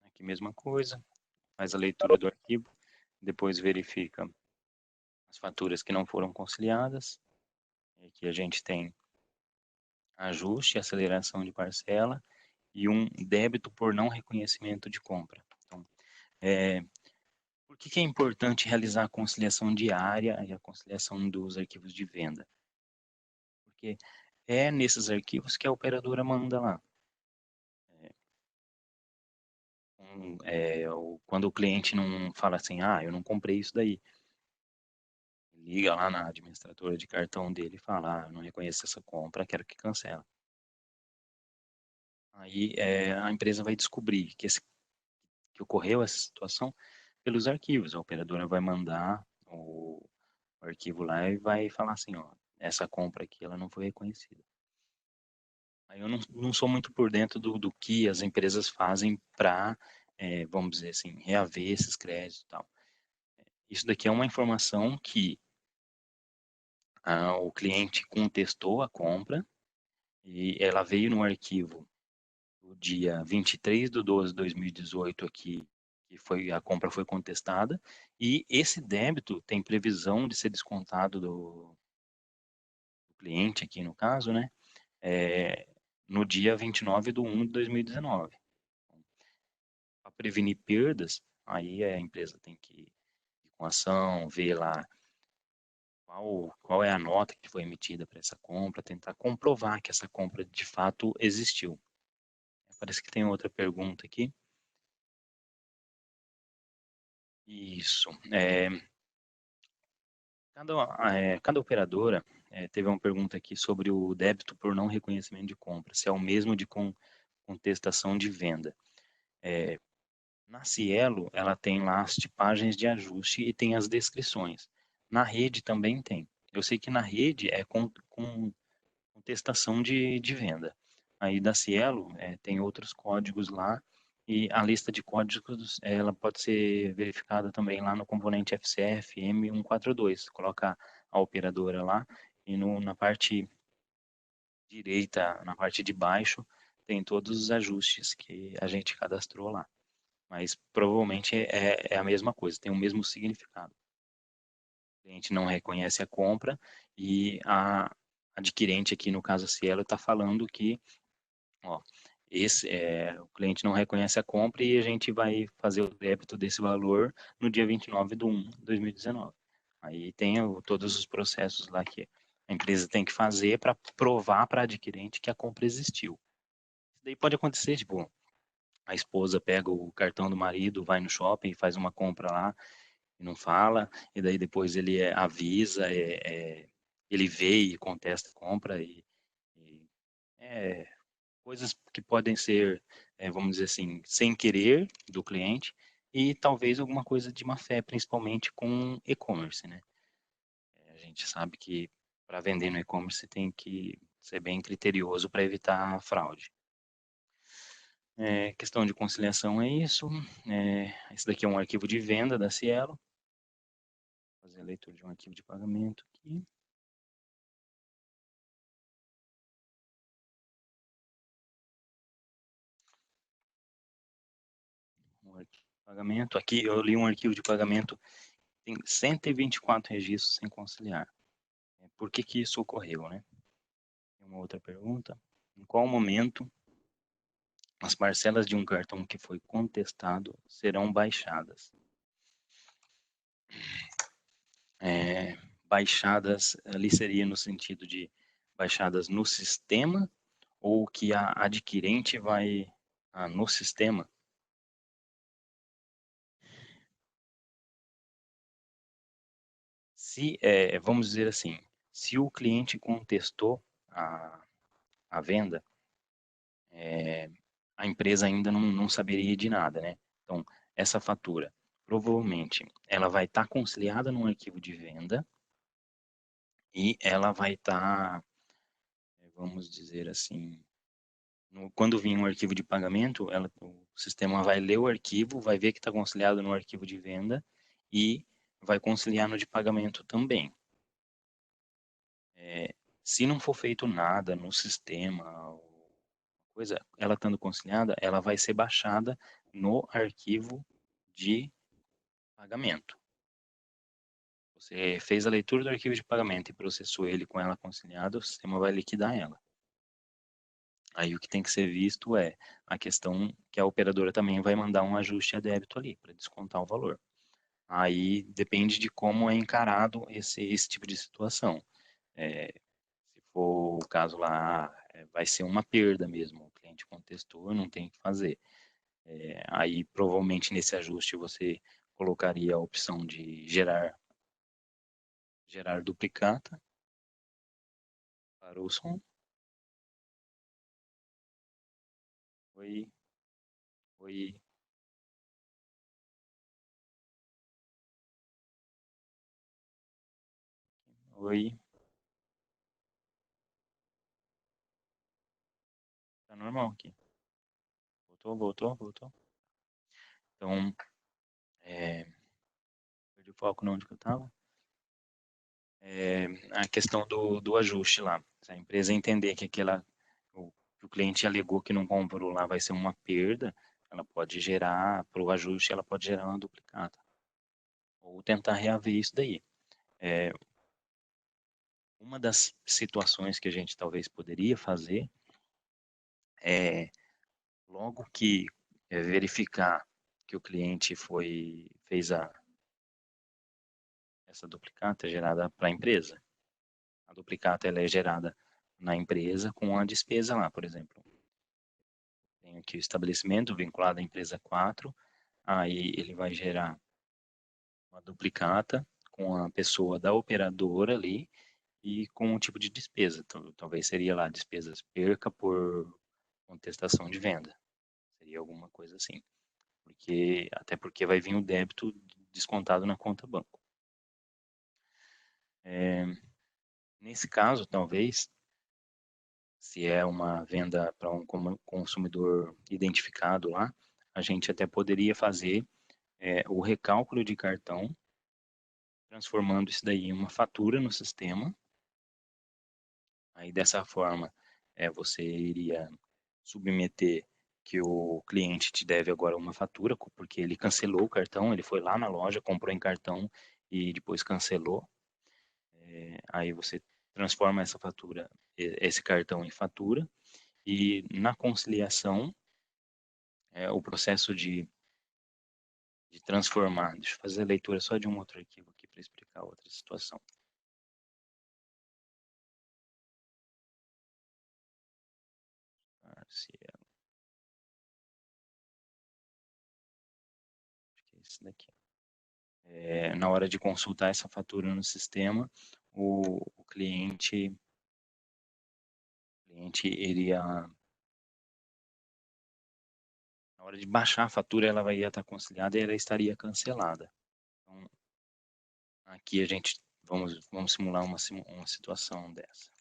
Aqui mesma coisa, faz a leitura do arquivo, depois verifica as faturas que não foram conciliadas. Aqui a gente tem ajuste, aceleração de parcela e um débito por não reconhecimento de compra. Então, por que é importante realizar a conciliação diária e a conciliação dos arquivos de venda? Porque é nesses arquivos que a operadora manda lá. Quando o cliente não fala assim, eu não comprei isso daí, liga lá na administradora de cartão dele e fala, eu não reconheço essa compra, quero que cancela. Aí a empresa vai descobrir que ocorreu essa situação pelos arquivos. A operadora vai mandar o arquivo lá e vai falar assim, ó, essa compra aqui ela não foi reconhecida. Aí eu não sou muito por dentro do que as empresas fazem para, vamos dizer assim, reaver esses créditos e tal. Isso daqui é uma informação que o cliente contestou a compra e ela veio no arquivo do dia 23/12/2018 aqui, que a compra foi contestada, e esse débito tem previsão de ser descontado do cliente aqui no caso, né, no dia 29/1/2019. Para prevenir perdas, aí a empresa tem que ir com ação, ver lá qual é a nota que foi emitida para essa compra, tentar comprovar que essa compra de fato existiu. Parece que tem outra pergunta aqui. Isso. Cada operadora teve uma pergunta aqui sobre o débito por não reconhecimento de compra, se é o mesmo de contestação de venda. Na Cielo, ela tem lá as tipagens de ajuste e tem as descrições. Na rede também tem. Eu sei que na rede é com contestação de venda. Aí da Cielo tem outros códigos lá e a lista de códigos ela pode ser verificada também lá no componente FCF M142. Coloca a operadora lá e na parte direita, na parte de baixo, tem todos os ajustes que a gente cadastrou lá. mas provavelmente é a mesma coisa, tem o mesmo significado. O cliente não reconhece a compra e a adquirente aqui, no caso a Cielo, está falando que, ó, o cliente não reconhece a compra e a gente vai fazer o débito desse valor no dia 29/1/2019. Aí tem todos os processos lá que a empresa tem que fazer para provar para a adquirente que a compra existiu. Isso daí pode acontecer, tipo, a esposa pega o cartão do marido, vai no shopping, faz uma compra lá e não fala, e daí depois ele avisa, ele vê e contesta a compra e é, coisas que podem ser, vamos dizer assim, sem querer do cliente e talvez alguma coisa de má fé, principalmente com e-commerce, né? A gente sabe que para vender no e-commerce tem que ser bem criterioso para evitar fraude. Questão de conciliação é isso. Esse daqui é um arquivo de venda da Cielo. Vou fazer a leitura de um arquivo de pagamento aqui. Um arquivo de pagamento. Aqui eu li um arquivo de pagamento, tem 124 registros sem conciliar. Por que que isso ocorreu, né? Tem uma outra pergunta. Em qual momento as parcelas de um cartão que foi contestado serão baixadas? Baixadas ali seria no sentido de baixadas no sistema ou que a adquirente vai no sistema? Se, vamos dizer assim, se o cliente contestou a venda, a empresa ainda não saberia de nada, né? Então, essa fatura, provavelmente, ela vai estar conciliada num arquivo de venda e ela vai estar, vamos dizer assim, quando vir um arquivo de pagamento, o sistema vai ler o arquivo, vai ver que está conciliado no arquivo de venda e vai conciliar no de pagamento também. Se não for feito nada no sistema, coisa, ela estando conciliada, ela vai ser baixada no arquivo de pagamento. Você fez a leitura do arquivo de pagamento e processou ele com ela conciliada, o sistema vai liquidar ela. Aí o que tem que ser visto é a questão que a operadora também vai mandar um ajuste a débito ali, para descontar o valor. Aí depende de como é encarado esse tipo de situação. Se for o caso lá, vai ser uma perda mesmo. O cliente contestou, não tem o que fazer. Aí provavelmente nesse ajuste você colocaria a opção de gerar duplicata para o som. Oi, oi, oi. Tá normal aqui. Voltou, voltou, voltou. Então, é, perdi o foco não onde que eu estava. A questão do ajuste lá. Se a empresa entender que que o cliente alegou que não comprou lá vai ser uma perda, ela pode gerar, para o ajuste, ela pode gerar uma duplicata. Ou tentar reaver isso daí. É, uma das situações que a gente talvez poderia fazer é, logo que verificar que o cliente fez essa duplicata gerada para a empresa. A duplicata ela é gerada na empresa com a despesa lá, por exemplo. Tem aqui o estabelecimento vinculado à empresa 4, aí ele vai gerar uma duplicata com a pessoa da operadora ali e com um tipo de despesa. Então, talvez seria lá despesas perca por contestação de venda. Seria alguma coisa assim. Até porque vai vir o débito descontado na conta banco. Nesse caso, talvez, se é uma venda para um consumidor identificado lá, a gente até poderia fazer o recálculo de cartão, transformando isso daí em uma fatura no sistema. Aí, dessa forma, você iria submeter que o cliente te deve agora uma fatura, porque ele cancelou o cartão, ele foi lá na loja, comprou em cartão e depois cancelou. Aí você transforma essa fatura, esse cartão em fatura, e na conciliação, o processo de transformar, deixa eu fazer a leitura só de um outro arquivo aqui para explicar outra situação. Parcial, acho que é esse daqui. Na hora de consultar essa fatura no sistema, o cliente iria, na hora de baixar a fatura, ela ia estar conciliada e ela estaria cancelada. Então, aqui a gente, vamos simular uma situação dessa.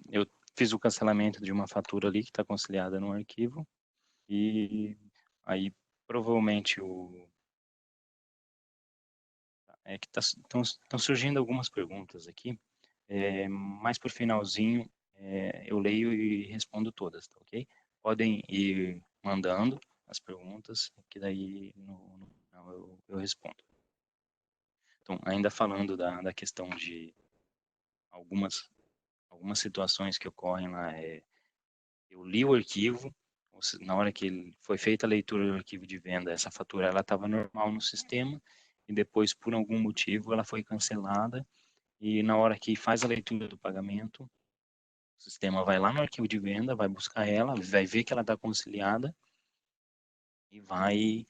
Eu fiz o cancelamento de uma fatura ali que está conciliada no arquivo e aí provavelmente que estão surgindo algumas perguntas aqui, mais por finalzinho eu leio e respondo todas, tá ok? Podem ir mandando as perguntas, que daí no final eu respondo. Então, ainda falando da questão de algumas, algumas situações que ocorrem lá, eu li o arquivo, na hora que foi feita a leitura do arquivo de venda, essa fatura ela estava normal no sistema, e depois, por algum motivo, ela foi cancelada, e na hora que faz a leitura do pagamento, o sistema vai lá no arquivo de venda, vai buscar ela, vai ver que ela está conciliada, e vai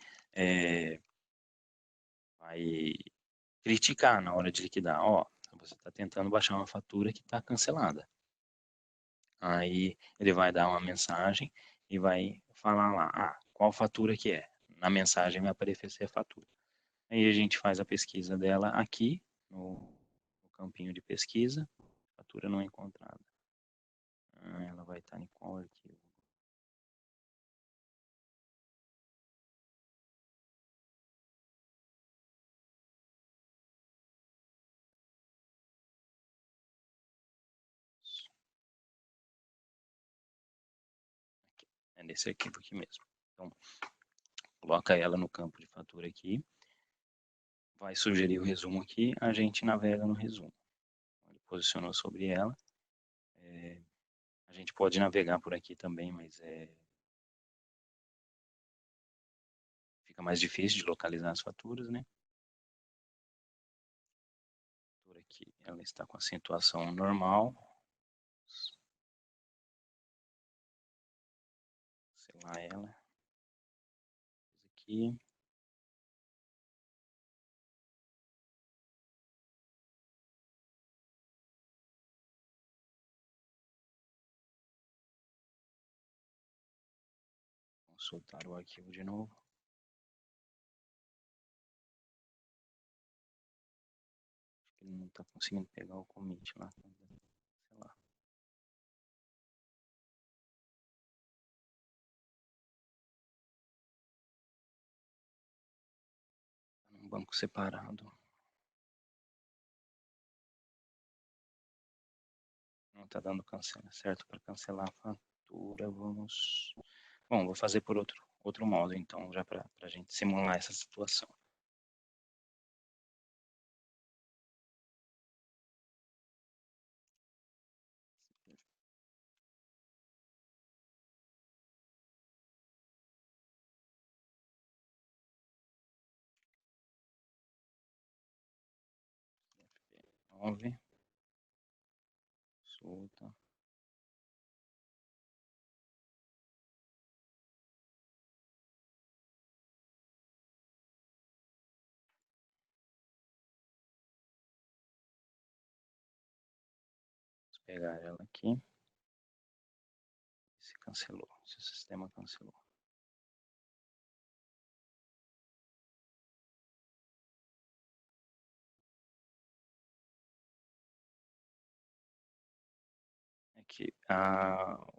criticar na hora de liquidar. Ó, você está tentando baixar uma fatura que está cancelada. Aí ele vai dar uma mensagem e vai falar lá, qual fatura que é? Na mensagem vai aparecer a fatura. Aí a gente faz a pesquisa dela aqui, no campinho de pesquisa, fatura não encontrada. Ela vai estar em qual arquivo? Aqui. É nesse arquivo aqui mesmo. Então, coloca ela no campo de fatura aqui, vai sugerir o resumo aqui, a gente navega no resumo. Ele posicionou sobre ela. A gente pode navegar por aqui também, mas fica mais difícil de localizar as faturas, né? Por aqui, ela está com acentuação normal. Sei lá ela. Aqui. Consultar o arquivo de novo. Acho que ele não está conseguindo pegar o commit lá. Sei lá. Tá num banco separado. Não está dando cancela, certo? Para cancelar a fatura, vamos... Bom, vou fazer por outro modo, então, já para a gente simular essa situação. F9, solta. Vou pegar ela aqui. Se cancelou, se o sistema cancelou. que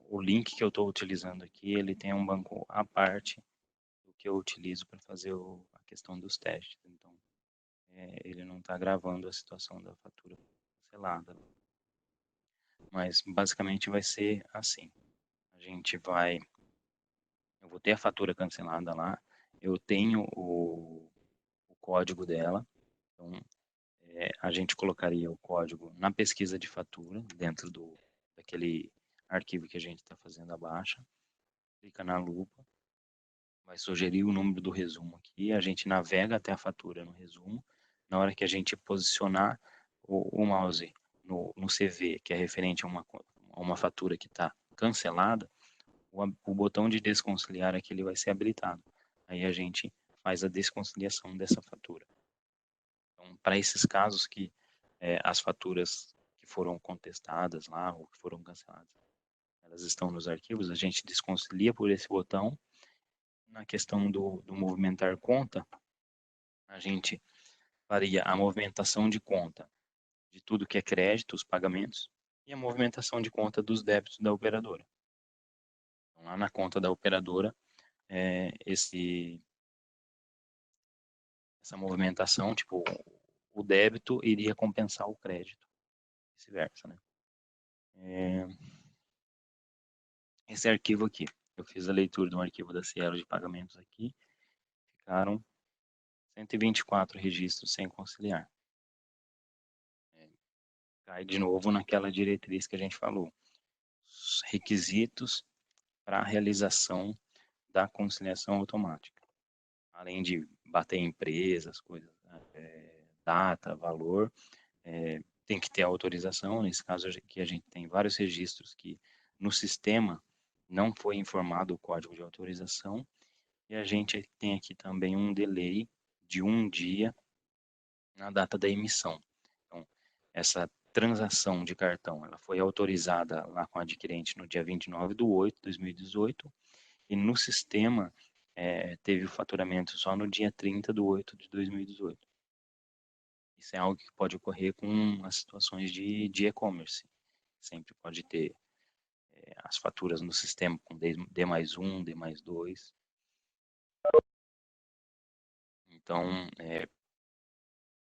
o link que eu estou utilizando aqui, ele tem um banco à parte do que eu utilizo para fazer a questão dos testes. Então, ele não está gravando a situação da fatura cancelada. Mas, basicamente, vai ser assim. Eu vou ter a fatura cancelada lá, eu tenho o código dela, então a gente colocaria o código na pesquisa de fatura, dentro daquele arquivo que a gente está fazendo a baixa, clica na lupa, vai sugerir o número do resumo aqui, a gente navega até a fatura no resumo, na hora que a gente posicionar o mouse no CV, que é referente a uma fatura que está cancelada, o botão de desconciliar aqui ele vai ser habilitado. Aí a gente faz a desconciliação dessa fatura. Então, para esses casos que as faturas que foram contestadas lá ou que foram canceladas, elas estão nos arquivos, a gente desconcilia por esse botão. Na questão do movimentar conta, a gente faria a movimentação de conta de tudo que é crédito, os pagamentos, e a movimentação de conta dos débitos da operadora. Então, lá na conta da operadora, essa movimentação, tipo, o débito iria compensar o crédito, vice-versa, né? Esse arquivo aqui, eu fiz a leitura de um arquivo da Cielo de pagamentos aqui, ficaram 124 registros sem conciliar. Cai de novo naquela diretriz que a gente falou. Os requisitos para a realização da conciliação automática. Além de bater em empresas, coisas, data, valor, tem que ter autorização. Nesse caso aqui a gente tem vários registros que no sistema não foi informado o código de autorização, e a gente tem aqui também um delay de 1 dia na data da emissão. Então, essa transação de cartão, ela foi autorizada lá com o adquirente no dia 29/8/2018, e no sistema teve o faturamento só no dia 30/8/2018. Isso é algo que pode ocorrer com as situações de e-commerce. Sempre pode ter as faturas no sistema com D+1, D+2. Então,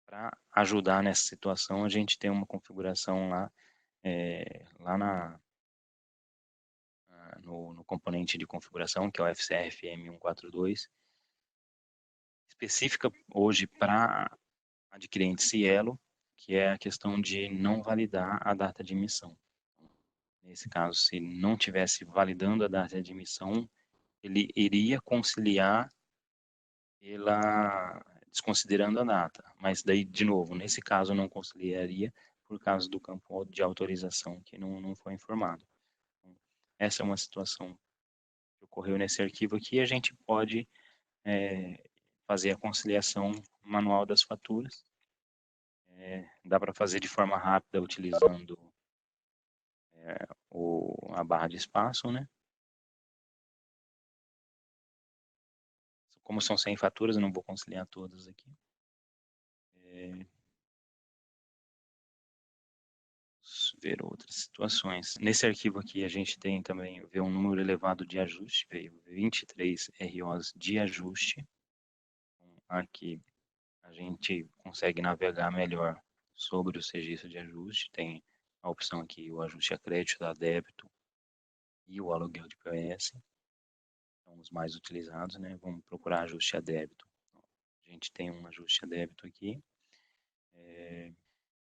para ajudar nessa situação, a gente tem uma configuração lá, no componente de configuração, que é o FCRFM 142, específica hoje para adquirente Cielo, que é a questão de não validar a data de emissão. Nesse caso, se não tivesse validando a data de emissão, ele iria conciliar desconsiderando a data. Mas daí, de novo, nesse caso não conciliaria por causa do campo de autorização que não foi informado. Então, essa é uma situação que ocorreu nesse arquivo aqui. A gente pode fazer a conciliação manual das faturas. Dá para fazer de forma rápida utilizando a barra de espaço, né? Como são 100 faturas, eu não vou conciliar todas aqui. Vamos ver outras situações. Nesse arquivo aqui, a gente tem também um número elevado de ajuste, veio 23 ROs de ajuste. Aqui a gente consegue navegar melhor sobre os registros de ajuste. Tem a opção aqui, o ajuste a crédito, a débito e o aluguel de POS. São os mais utilizados, né? Vamos procurar ajuste a débito. A gente tem um ajuste a débito aqui,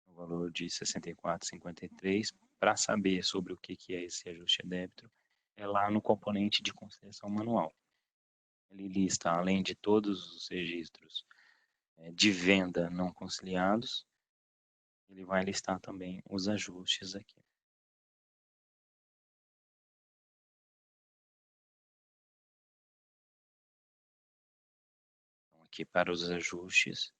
o valor de R$ 64,53. Para saber sobre o que é esse ajuste a débito, é lá no componente de conciliação manual. Ele lista, além de todos os registros de venda não conciliados, ele vai listar também os ajustes aqui. Então, aqui para os ajustes,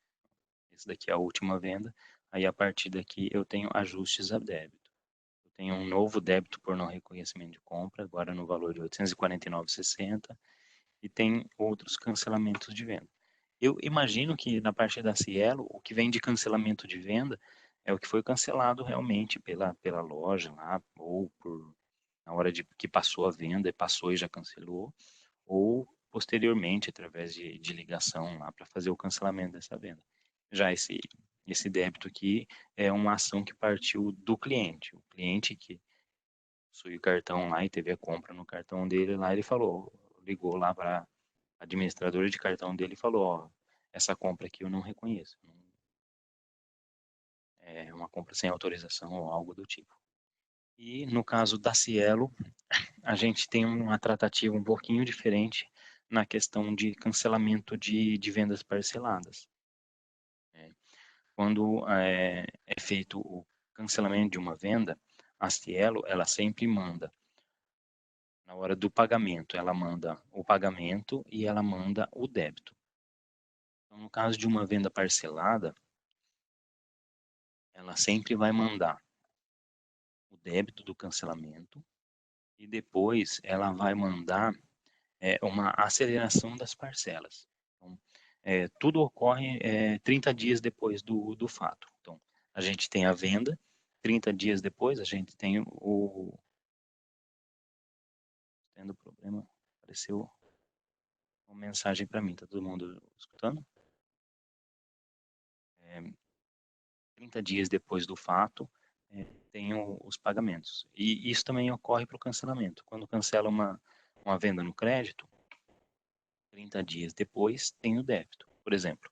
esse daqui é a última venda, aí a partir daqui eu tenho ajustes a débito. Eu tenho um novo débito por não reconhecimento de compra, agora no valor de R$ 849,60, e tem outros cancelamentos de venda. Eu imagino que na parte da Cielo, o que vem de cancelamento de venda é o que foi cancelado realmente pela loja lá, ou na hora que passou a venda, passou e já cancelou, ou posteriormente, através de ligação lá para fazer o cancelamento dessa venda. Já esse débito aqui é uma ação que partiu do cliente. O cliente que possui o cartão lá e teve a compra no cartão dele lá, ele ligou lá para a administradora de cartão dele e falou, ó, essa compra aqui eu não reconheço. É uma compra sem autorização ou algo do tipo. E no caso da Cielo, a gente tem uma tratativa um pouquinho diferente na questão de cancelamento de vendas parceladas. Quando é feito o cancelamento de uma venda, a Cielo, ela sempre manda, na hora do pagamento, ela manda o pagamento e ela manda o débito. Então, no caso de uma venda parcelada, ela sempre vai mandar o débito do cancelamento e depois ela vai mandar uma aceleração das parcelas. Então, tudo ocorre 30 dias depois do fato. Então, a gente tem a venda, 30 dias depois a gente tem Tendo problema, apareceu uma mensagem para mim, tá todo mundo escutando? 30 dias depois do fato, tem os pagamentos. E isso também ocorre para o cancelamento. Quando cancela uma venda no crédito, 30 dias depois tem o débito. Por exemplo,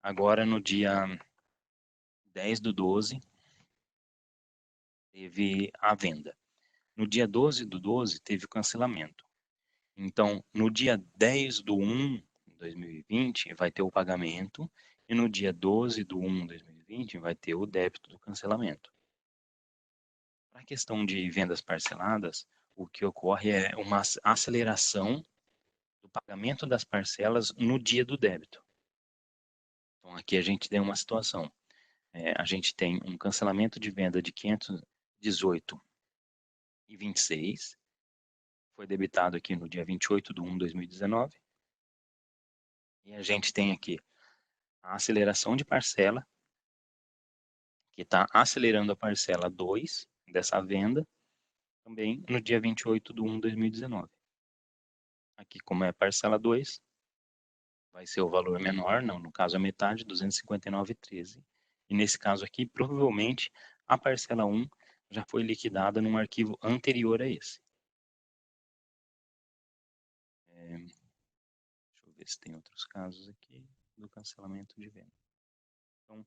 agora no dia 10/12 teve a venda. No dia 12/12 teve o cancelamento. Então, no dia 10/1/2020 vai ter o pagamento e no dia 12/1/2020 vai ter o débito do cancelamento. Para a questão de vendas parceladas, o que ocorre é uma aceleração do pagamento das parcelas no dia do débito. Então, aqui a gente tem uma situação. A gente tem um cancelamento de venda de 518,26, foi debitado aqui no dia 28/1/2019. E a gente tem aqui a aceleração de parcela, que está acelerando a parcela 2 dessa venda, também no dia 28/1/2019. Aqui, como é parcela 2, vai ser o valor menor, não, no caso a metade, 259,13. E nesse caso aqui, provavelmente, a parcela 1 já foi liquidada num arquivo anterior a esse. Deixa eu ver se tem outros casos aqui do cancelamento de venda. Então,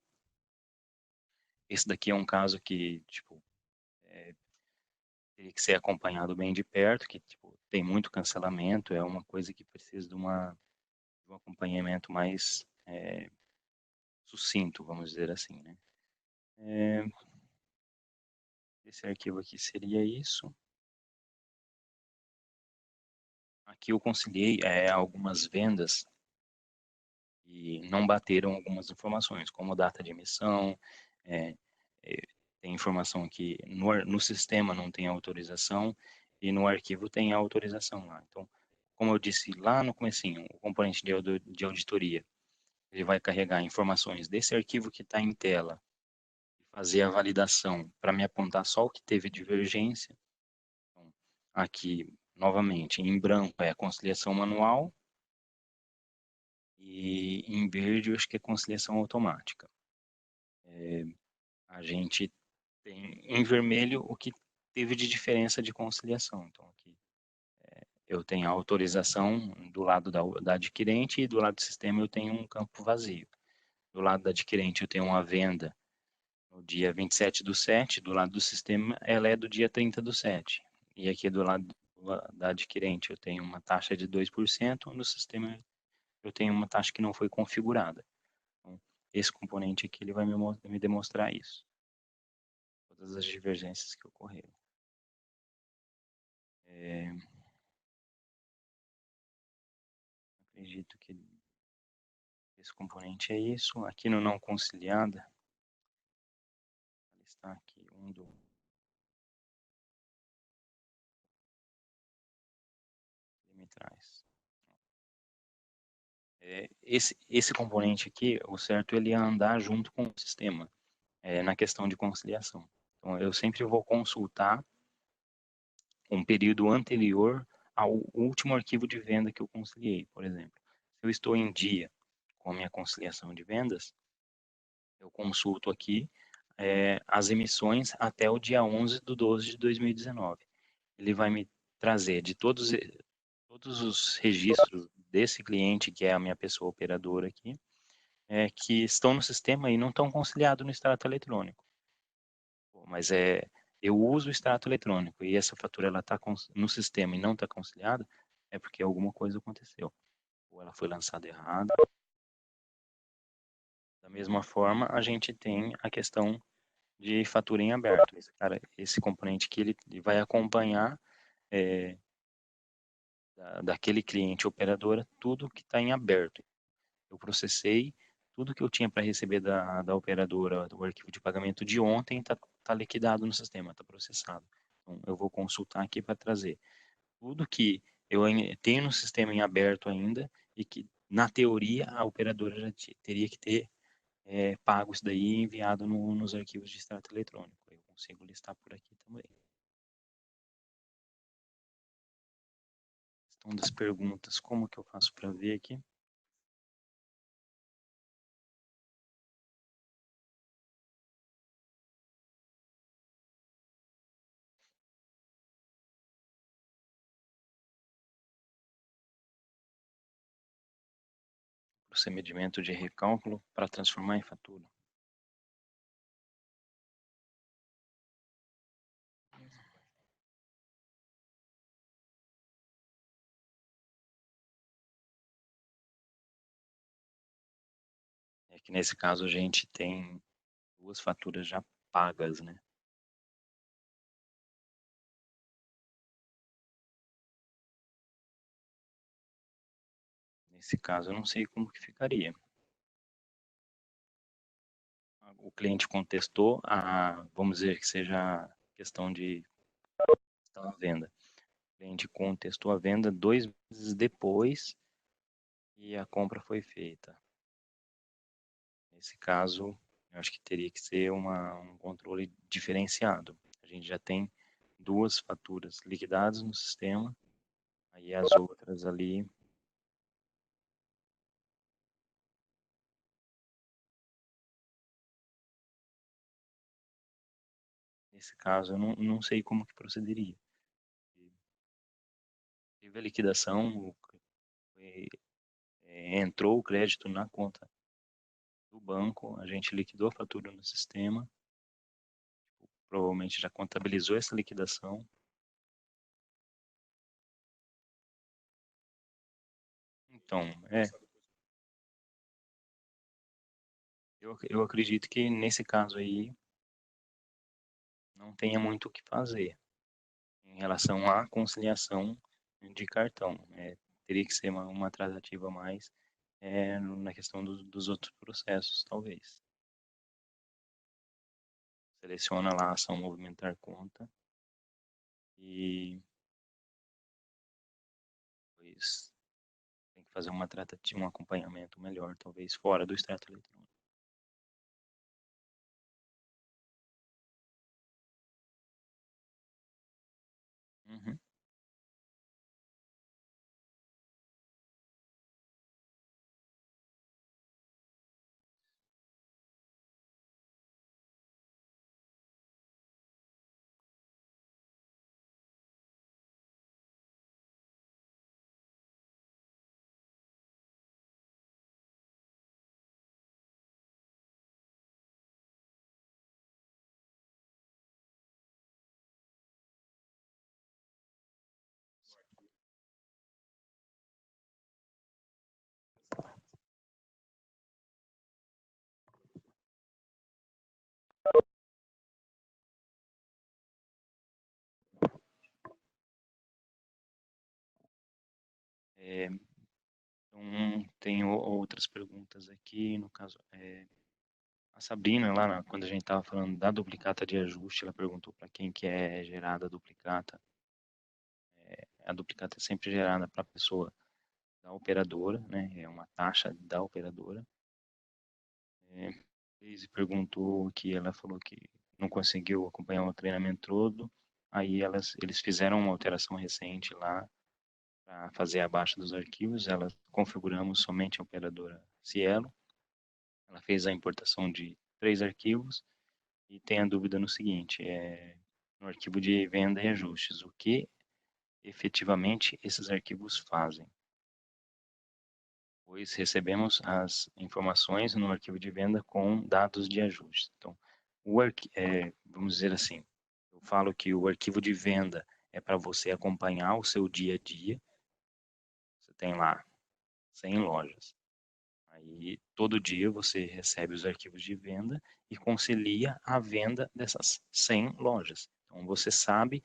esse daqui é um caso que, tipo, teria que ser acompanhado bem de perto, que, tipo, tem muito cancelamento, é uma coisa que precisa de um acompanhamento mais sucinto, vamos dizer assim, né? Esse arquivo aqui seria isso. Aqui eu conciliei algumas vendas e não bateram algumas informações, como data de emissão, é, tem informação aqui no sistema não tem autorização e no arquivo tem a autorização lá. Então, como eu disse lá no comecinho, o componente de auditoria, ele vai carregar informações desse arquivo que está em tela, fazer a validação para me apontar só o que teve divergência. Então, aqui, novamente, em branco é a conciliação manual e em verde eu acho que é conciliação automática. A gente tem em vermelho o que teve de diferença de conciliação. Então, aqui eu tenho a autorização do lado da adquirente e do lado do sistema eu tenho um campo vazio. Do lado da adquirente eu tenho uma venda no dia 27/7, do lado do sistema ela é do dia 30/7. E aqui do lado da adquirente eu tenho uma taxa de 2%, no sistema eu tenho uma taxa que não foi configurada. Então, esse componente aqui ele vai me demonstrar isso. Todas as divergências que ocorreram. Acredito que esse componente é isso. Aqui no não conciliada, está aqui um do me traz. Esse componente aqui, o certo ele é andar junto com o sistema. na questão de conciliação. Então, eu sempre vou consultar um período anterior ao último arquivo de venda que eu conciliei, por exemplo. Se eu estou em dia com a minha conciliação de vendas, eu consulto aqui as emissões até o dia 11 de 12 de 2019. Ele vai me trazer de todos os registros desse cliente, que é a minha pessoa operadora aqui, que estão no sistema e não estão conciliados no extrato eletrônico. Mas eu uso o extrato eletrônico e essa fatura ela está no sistema e não está conciliada, é porque alguma coisa aconteceu. Ou ela foi lançada errada. Da mesma forma, a gente tem a questão de fatura em aberto. Esse componente que ele vai acompanhar daquele cliente operadora tudo que está em aberto. Eu processei tudo que eu tinha para receber da operadora, o arquivo de pagamento de ontem tá liquidado no sistema, está processado. Então, eu vou consultar aqui para trazer tudo que eu tenho no sistema em aberto ainda e que, na teoria, a operadora já teria que ter pago isso daí e enviado nos arquivos de extrato eletrônico. Eu consigo listar por aqui também. Questão das perguntas, como que eu faço para ver aqui? Procedimento de recálculo para transformar em fatura. É que nesse caso a gente tem duas faturas já pagas, né? Nesse caso eu não sei como que ficaria. O cliente contestou vamos dizer que seja questão de questão de venda. O cliente contestou a venda 2 meses depois e a compra foi feita. Nesse caso, eu acho que teria que ser um controle diferenciado. A gente já tem duas faturas liquidadas no sistema, aí as outras ali, nesse caso, eu não sei como que procederia. Teve a liquidação, foi, entrou o crédito na conta do banco, a gente liquidou a fatura no sistema, provavelmente já contabilizou essa liquidação. Então, eu acredito que nesse caso aí não tenha muito o que fazer em relação à conciliação de cartão. Teria que ser uma tratativa mais na questão dos outros processos, talvez. Seleciona lá a ação movimentar conta e depois tem que fazer uma tratativa, um acompanhamento melhor, talvez fora do extrato eletrônico. Uhum. É, então, tem outras perguntas aqui, no caso, a Sabrina, lá, quando a gente estava falando da duplicata de ajuste, ela perguntou para quem que é gerada a duplicata. A duplicata é sempre gerada para a pessoa da operadora, né? É uma taxa da operadora. Daisy perguntou que ela falou que não conseguiu acompanhar o treinamento todo, aí eles fizeram uma alteração recente lá para fazer a baixa dos arquivos, configuramos somente a operadora Cielo, ela fez a importação de 3 arquivos e tem a dúvida no seguinte, no arquivo de venda e ajustes, o que efetivamente esses arquivos fazem? Pois recebemos as informações no arquivo de venda com dados de ajuste. Então, vamos dizer assim, eu falo que o arquivo de venda é para você acompanhar o seu dia a dia. Você tem lá 100 lojas. Aí, todo dia você recebe os arquivos de venda e concilia a venda dessas 100 lojas. Então, você sabe,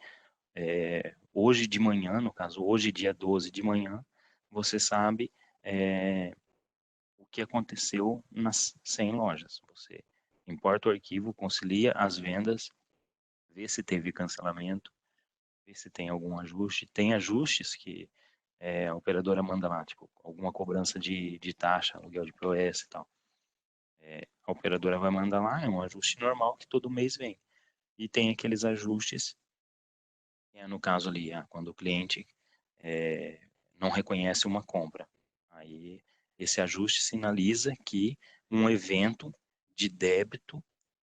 hoje de manhã, no caso, hoje, dia 12 de manhã, você sabe é, o que aconteceu nas 100 lojas. Você importa o arquivo, concilia as vendas, vê se teve cancelamento, vê se tem algum ajuste. Tem ajustes que a operadora manda lá, tipo, alguma cobrança de taxa, aluguel de POS e tal. A operadora vai mandar lá, é um ajuste normal que todo mês vem. E tem aqueles ajustes, no caso ali, quando o cliente não reconhece uma compra. Aí esse ajuste sinaliza que um evento de débito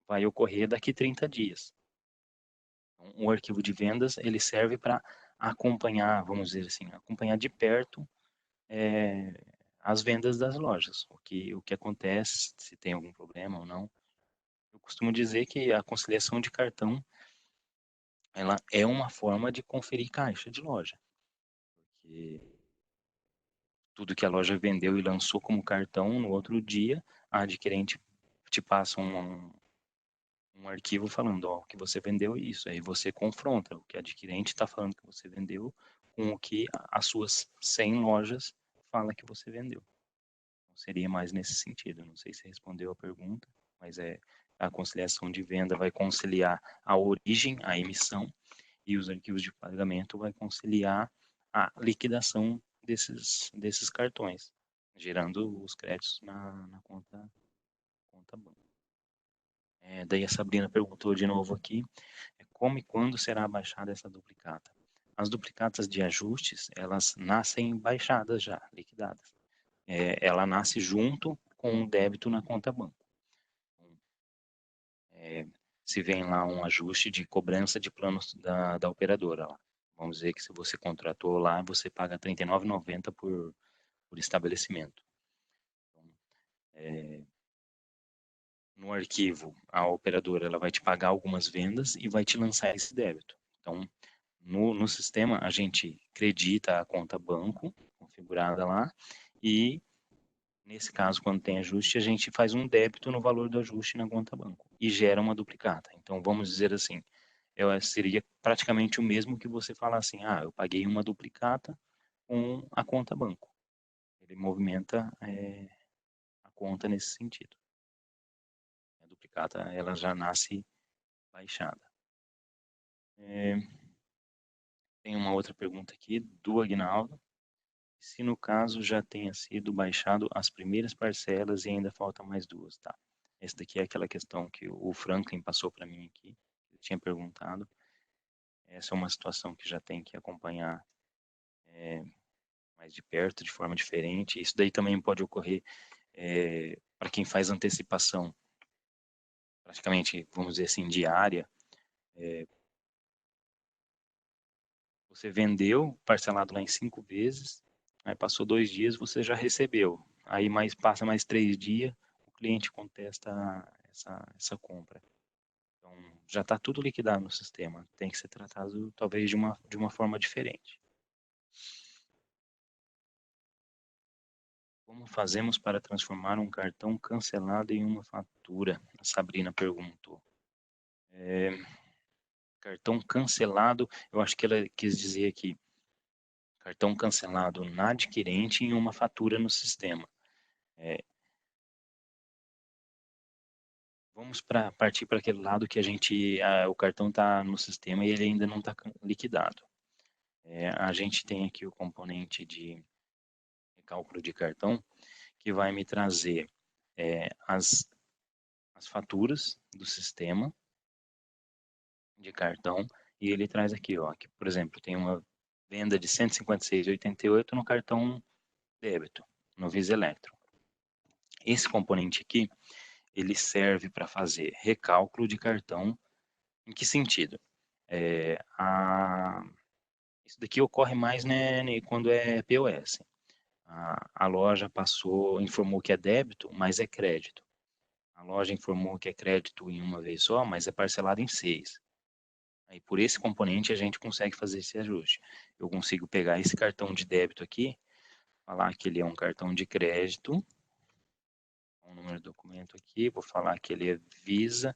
vai ocorrer daqui 30 dias. Então, o arquivo de vendas ele serve para acompanhar, vamos dizer assim, acompanhar de perto é, as vendas das lojas, o que acontece, se tem algum problema ou não. Eu costumo dizer que a conciliação de cartão ela é uma forma de conferir caixa de loja, porque tudo que a loja vendeu e lançou como cartão, no outro dia, a adquirente te passa um arquivo falando, ó, o que você vendeu é isso. Aí você confronta o que a adquirente está falando que você vendeu com o que as suas 100 lojas fala que você vendeu. Então, seria mais nesse sentido. Não sei se respondeu a pergunta, mas a conciliação de venda vai conciliar a origem, a emissão, e os arquivos de pagamento vai conciliar a liquidação desses cartões, gerando os créditos na conta banco. Daí a Sabrina perguntou de novo aqui, como e quando será baixada essa duplicata? As duplicatas de ajustes, elas nascem baixadas já, liquidadas. Ela nasce junto com o débito na conta banco. Se vem lá um ajuste de cobrança de planos da operadora. Lá. Vamos dizer que se você contratou lá, você paga R$ 39,90 por estabelecimento. Então, no arquivo, a operadora ela vai te pagar algumas vendas e vai te lançar esse débito. Então, no sistema, a gente acredita a conta banco configurada lá e, nesse caso, quando tem ajuste, a gente faz um débito no valor do ajuste na conta banco e gera uma duplicata. Então, vamos dizer assim, seria praticamente o mesmo que você falar assim, eu paguei uma duplicata com a conta banco. Ele movimenta a conta nesse sentido. A duplicata, ela já nasce baixada. Tem uma outra pergunta aqui do Agnaldo. Se no caso já tenha sido baixado as primeiras parcelas e ainda falta mais duas, tá? Essa daqui é aquela questão que o Franklin passou para mim aqui, ele tinha perguntado. Essa é uma situação que já tem que acompanhar mais de perto, de forma diferente. Isso daí também pode ocorrer para quem faz antecipação, praticamente, vamos dizer assim, diária. Você vendeu, parcelado lá em 5 vezes, aí passou 2 dias, você já recebeu. Aí passa mais 3 dias, o cliente contesta essa compra. Então, já está tudo liquidado no sistema. Tem que ser tratado, talvez, de uma forma diferente. Como fazemos para transformar um cartão cancelado em uma fatura? A Sabrina perguntou. Cartão cancelado, eu acho que ela quis dizer aqui, cartão cancelado na adquirente em uma fatura no sistema. Vamos partir para aquele lado que o cartão está no sistema e ele ainda não está liquidado. A gente tem aqui o componente de cálculo de cartão que vai me trazer as as faturas do sistema de cartão e ele traz aqui, ó, que, por exemplo, tem uma venda de R$ 156,88 no cartão débito, no Visa Electro. Esse componente aqui, ele serve para fazer recálculo de cartão. Em que sentido? Isso daqui ocorre mais, né, quando é POS. A loja informou que é débito, mas é crédito. A loja informou que é crédito em uma vez só, mas é parcelado em 6. Aí por esse componente a gente consegue fazer esse ajuste. Eu consigo pegar esse cartão de débito aqui, falar que ele é um cartão de crédito, o número do documento aqui, vou falar que ele é Visa,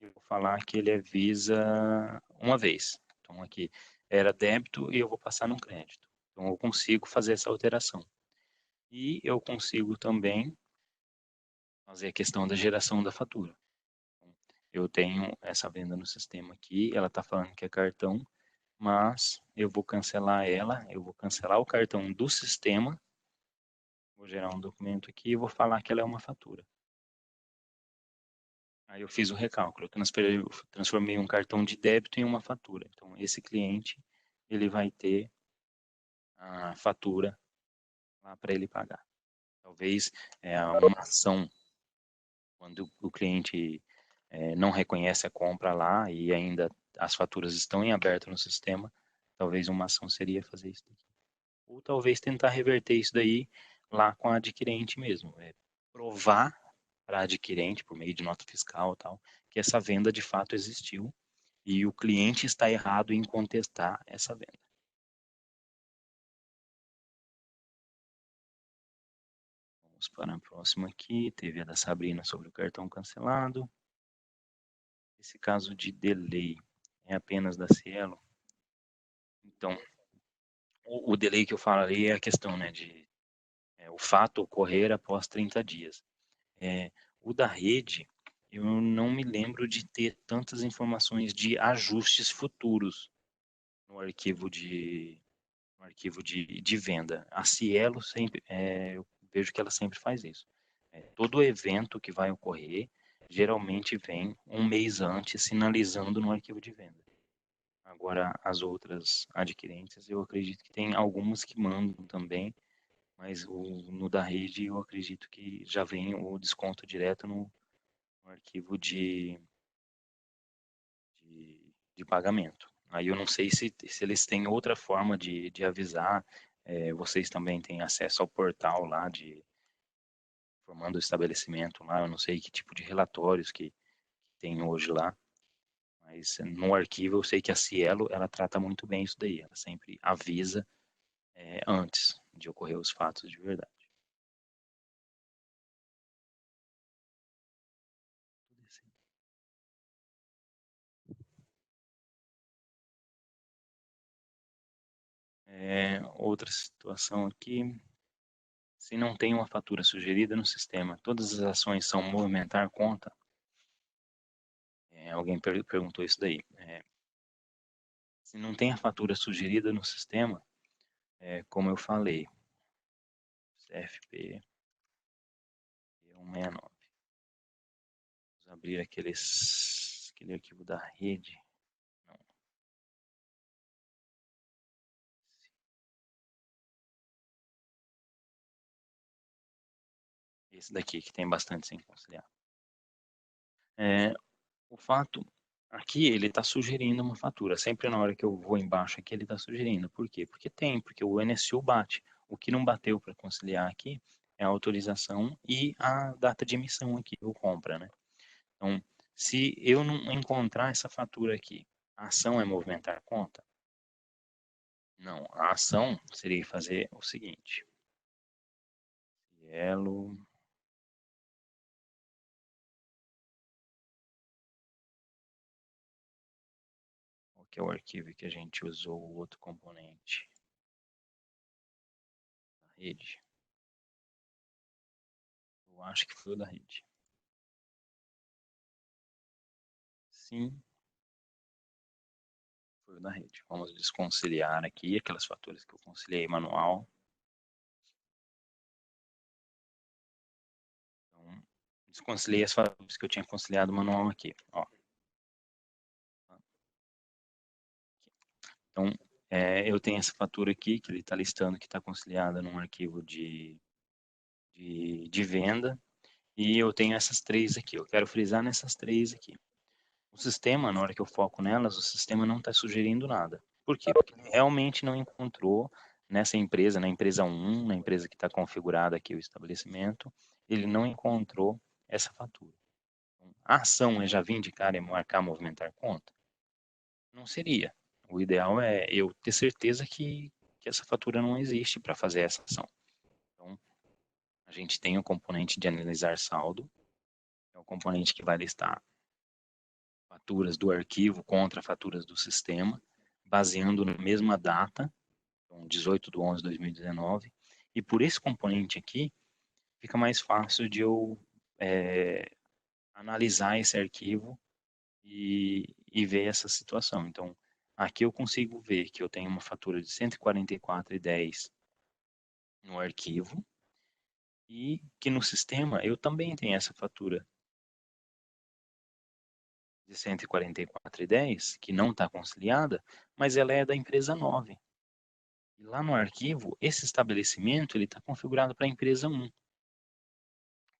e vou falar que ele é Visa uma vez. Então aqui era débito e eu vou passar no crédito. Então eu consigo fazer essa alteração. E eu consigo também fazer a questão da geração da fatura. Eu tenho essa venda no sistema aqui, ela está falando que é cartão, mas eu vou cancelar ela, eu vou cancelar o cartão do sistema, vou gerar um documento aqui e vou falar que ela é uma fatura. Aí eu fiz o recálculo, eu transformei um cartão de débito em uma fatura. Então esse cliente, ele vai ter a fatura lá para ele pagar. Talvez uma ação, quando o cliente não reconhece a compra lá e ainda as faturas estão em aberto no sistema, talvez uma ação seria fazer isso daqui. Ou talvez tentar reverter isso daí lá com a adquirente mesmo. Provar para a adquirente, por meio de nota fiscal e tal, que essa venda de fato existiu e o cliente está errado em contestar essa venda. Vamos para a próxima aqui, teve a da Sabrina sobre o cartão cancelado. Esse caso de delay é apenas da Cielo. Então, o delay que eu falei é a questão, né, de o fato ocorrer após 30 dias. O da rede, eu não me lembro de ter tantas informações de ajustes futuros no arquivo de venda. A Cielo sempre, eu vejo que ela sempre faz isso. Todo evento que vai ocorrer, geralmente vem um mês antes, sinalizando no arquivo de venda. Agora, as outras adquirentes, eu acredito que tem algumas que mandam também, mas no da rede eu acredito que já vem o desconto direto no arquivo de pagamento. Aí eu não sei se eles têm outra forma de avisar, vocês também têm acesso ao portal lá formando o estabelecimento lá, eu não sei que tipo de relatórios que tem hoje lá, mas no arquivo eu sei que a Cielo, ela trata muito bem isso daí, ela sempre avisa antes de ocorrer os fatos de verdade. Outra situação aqui, se não tem uma fatura sugerida no sistema, todas as ações são movimentar conta. Alguém perguntou isso daí. Se não tem a fatura sugerida no sistema, como eu falei, CFP 169. Vamos abrir aquele arquivo da rede. Não. Esse daqui, que tem bastante sem conciliar. O fato, aqui ele está sugerindo uma fatura. Sempre na hora que eu vou embaixo aqui, ele está sugerindo. Por quê? Porque o NSU bate. O que não bateu para conciliar aqui é a autorização e a data de emissão aqui, ou compra, né? Então, se eu não encontrar essa fatura aqui, a ação é movimentar a conta? Não, a ação seria fazer o seguinte. Cielo. Qual que é o arquivo que a gente usou o outro componente? Da rede. Eu acho que foi o da rede. Sim, foi o da rede. Vamos desconciliar aqui aquelas faturas que eu conciliei manual. Então, desconciliei as faturas que eu tinha conciliado manual aqui, ó. Então, eu tenho essa fatura aqui, que ele está listando que está conciliada num arquivo de venda, e eu tenho essas três aqui, eu quero frisar nessas três aqui. O sistema, na hora que eu foco nelas, o sistema não está sugerindo nada. Por quê? Porque ele realmente não encontrou nessa empresa, na empresa 1, na empresa que está configurada aqui o estabelecimento, ele não encontrou essa fatura. A ação é já vindicar e marcar movimentar conta? Não seria. O ideal é eu ter certeza que essa fatura não existe para fazer essa ação. Então, a gente tem o componente de analisar saldo, é o componente que vai listar faturas do arquivo contra faturas do sistema, baseando na mesma data, então 18/11/2019, e por esse componente aqui, fica mais fácil de eu analisar esse arquivo e ver essa situação. Então, aqui eu consigo ver que eu tenho uma fatura de 144,10 no arquivo e que no sistema eu também tenho essa fatura de 144,10 que não está conciliada, mas ela é da empresa 9. E lá no arquivo, esse estabelecimento ele está configurado para a empresa 1.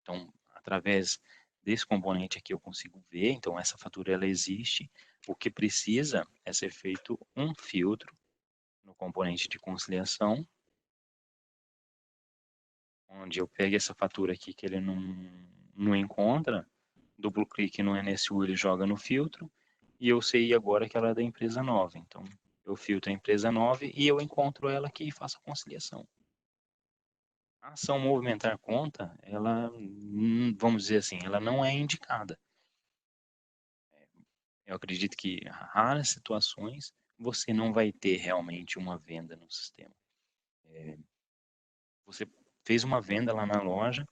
Então, através desse componente aqui eu consigo ver, então essa fatura ela existe. O que precisa é ser feito um filtro no componente de conciliação, onde eu pego essa fatura aqui que ele não encontra, duplo clique no NSU, ele joga no filtro, e eu sei agora que ela é da empresa 9. Então, eu filtro a empresa 9 e eu encontro ela aqui e faço a conciliação. A ação movimentar conta, ela, vamos dizer assim, ela não é indicada. Eu acredito que em raras situações você não vai ter realmente uma venda no sistema. Você fez uma venda lá na loja,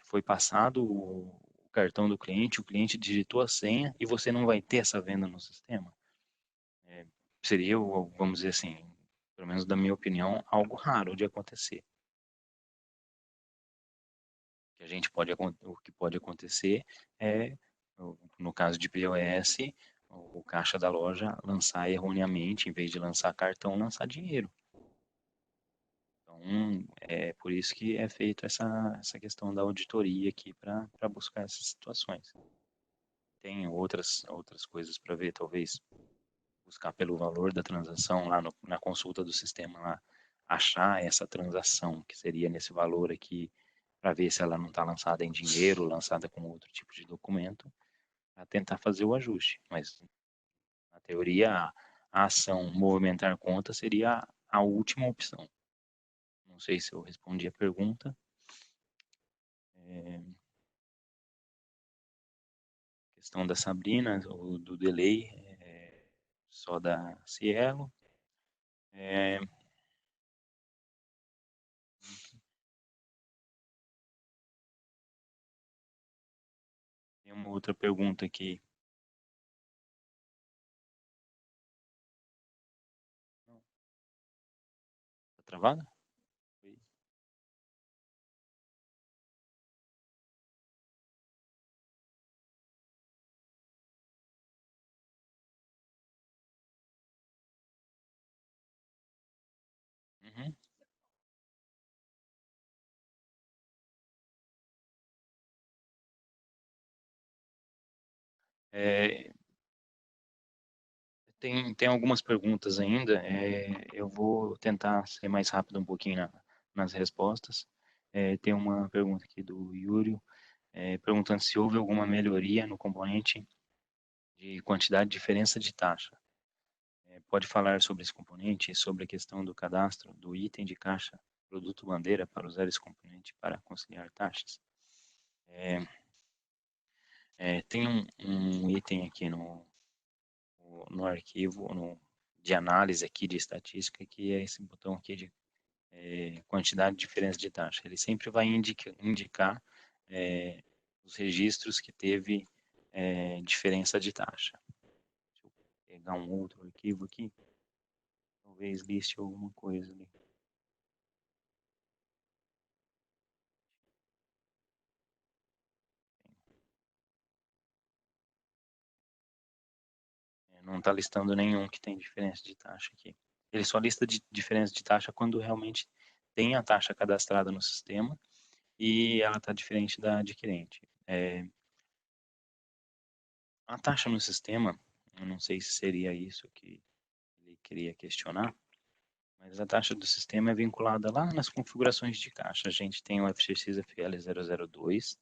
foi passado o cartão do cliente, o cliente digitou a senha e você não vai ter essa venda no sistema. Seria, vamos dizer assim, pelo menos da minha opinião, algo raro de acontecer. O que pode acontecer é, no caso de POS, o caixa da loja lançar erroneamente, em vez de lançar cartão, lançar dinheiro. Então, é por isso que é feita essa questão da auditoria aqui para buscar essas situações. Tem outras coisas para ver, talvez buscar pelo valor da transação lá na consulta do sistema lá, achar essa transação que seria nesse valor aqui, para ver se ela não está lançada em dinheiro, lançada com outro tipo de documento, para tentar fazer o ajuste. Mas, na teoria, a ação movimentar conta seria a última opção. Não sei se eu respondi a pergunta. Questão da Sabrina, ou do delay, só da Cielo. Tem uma outra pergunta aqui. Tá travada? Uhum. É, tem algumas perguntas ainda. Eu vou tentar ser mais rápido um pouquinho nas respostas. Tem uma pergunta aqui do Yuri, perguntando se houve alguma melhoria no componente de quantidade de diferença de taxa. Pode falar sobre esse componente e sobre a questão do cadastro do item de caixa produto bandeira para usar esse componente para conciliar taxas? Tem um item aqui no arquivo de análise aqui de estatística, que é esse botão aqui de quantidade de diferença de taxa. Ele sempre vai indicar os registros que teve diferença de taxa. Deixa eu pegar um outro arquivo aqui, talvez liste alguma coisa ali. Não está listando nenhum que tem diferença de taxa aqui. Ele só lista de diferença de taxa quando realmente tem a taxa cadastrada no sistema e ela está diferente da adquirente. A taxa no sistema, eu não sei se seria isso que ele queria questionar, mas a taxa do sistema é vinculada lá nas configurações de caixa. A gente tem o FXX FL 002,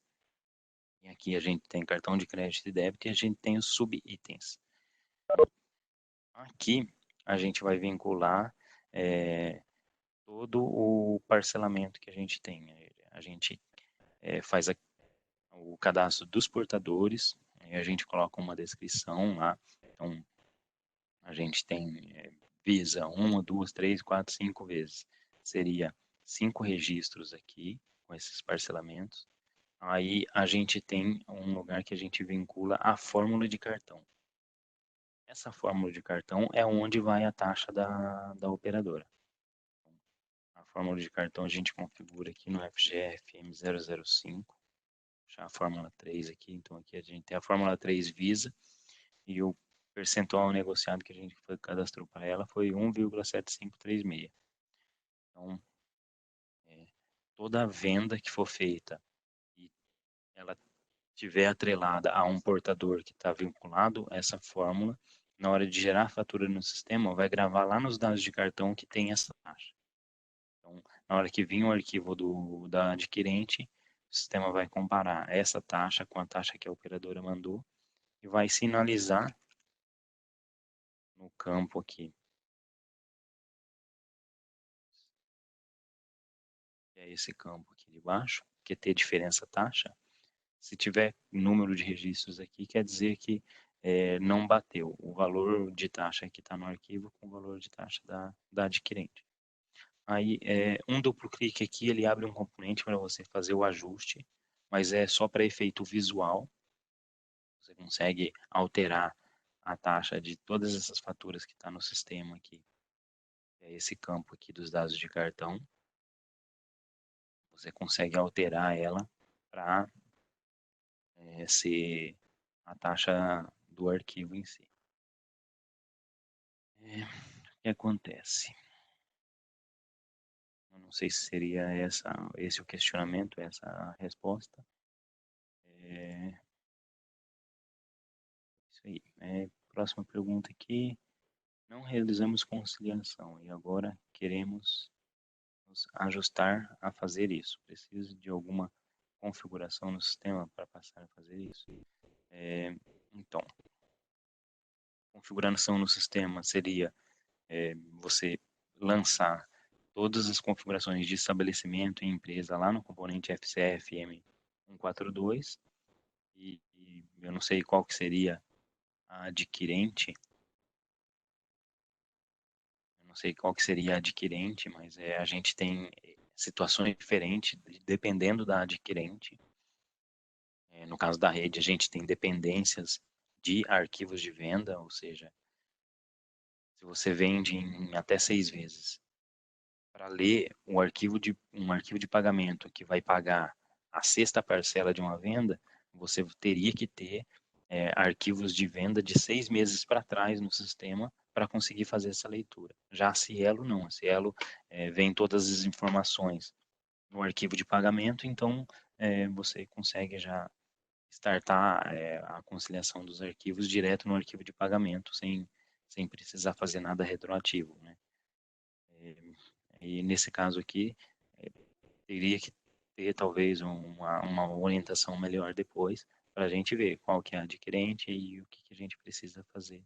e aqui a gente tem cartão de crédito e débito, e a gente tem os subitens. Aqui a gente vai vincular todo o parcelamento que a gente tem. A gente faz o cadastro dos portadores, e a gente coloca uma descrição lá. Então, a gente tem Visa 1, 2, 3, 4, 5 vezes. Seria 5 registros aqui, com esses parcelamentos. Aí a gente tem um lugar que a gente vincula a fórmula de cartão. Essa fórmula de cartão é onde vai a taxa da operadora. A fórmula de cartão a gente configura aqui no FGF M005. Já a fórmula 3 aqui. Então aqui a gente tem a fórmula 3 Visa e o percentual negociado que a gente cadastrou para ela foi 1,7536. Então, toda venda que for feita e ela tiver atrelada a um portador que está vinculado a essa fórmula, na hora de gerar a fatura no sistema, vai gravar lá nos dados de cartão que tem essa taxa. Então, na hora que vir o arquivo da adquirente, o sistema vai comparar essa taxa com a taxa que a operadora mandou e vai sinalizar no campo aqui, que é esse campo aqui de baixo, que é ter diferença taxa. Se tiver número de registros aqui, quer dizer que não bateu o valor de taxa que está no arquivo com o valor de taxa da adquirente. Aí, um duplo clique aqui, ele abre um componente para você fazer o ajuste, mas é só para efeito visual. Você consegue alterar a taxa de todas essas faturas que está no sistema aqui. É esse campo aqui dos dados de cartão. Você consegue alterar ela para ser a taxa do arquivo em si. O que acontece? Eu não sei se seria esse o questionamento, essa a resposta. Isso aí. Próxima pergunta aqui. Não realizamos conciliação e agora queremos nos ajustar a fazer isso. Preciso de alguma configuração no sistema para passar a fazer isso? Então, configuração no sistema seria você lançar todas as configurações de estabelecimento em empresa lá no componente FCFM 142 e eu não sei qual que seria a adquirente, eu não sei qual que seria a adquirente, mas a gente tem situações diferentes dependendo da adquirente. No caso da rede, a gente tem dependências de arquivos de venda, ou seja, se você vende em até 6 vezes, para ler um arquivo de pagamento que vai pagar a sexta parcela de uma venda, você teria que ter arquivos de venda de 6 meses para trás no sistema para conseguir fazer essa leitura. Já a Cielo não, a Cielo vem todas as informações no arquivo de pagamento, então você consegue já startar a conciliação dos arquivos direto no arquivo de pagamento, sem precisar fazer nada retroativo, né? E nesse caso aqui, teria que ter talvez uma orientação melhor depois, para a gente ver qual que é a adquirente e o que a gente precisa fazer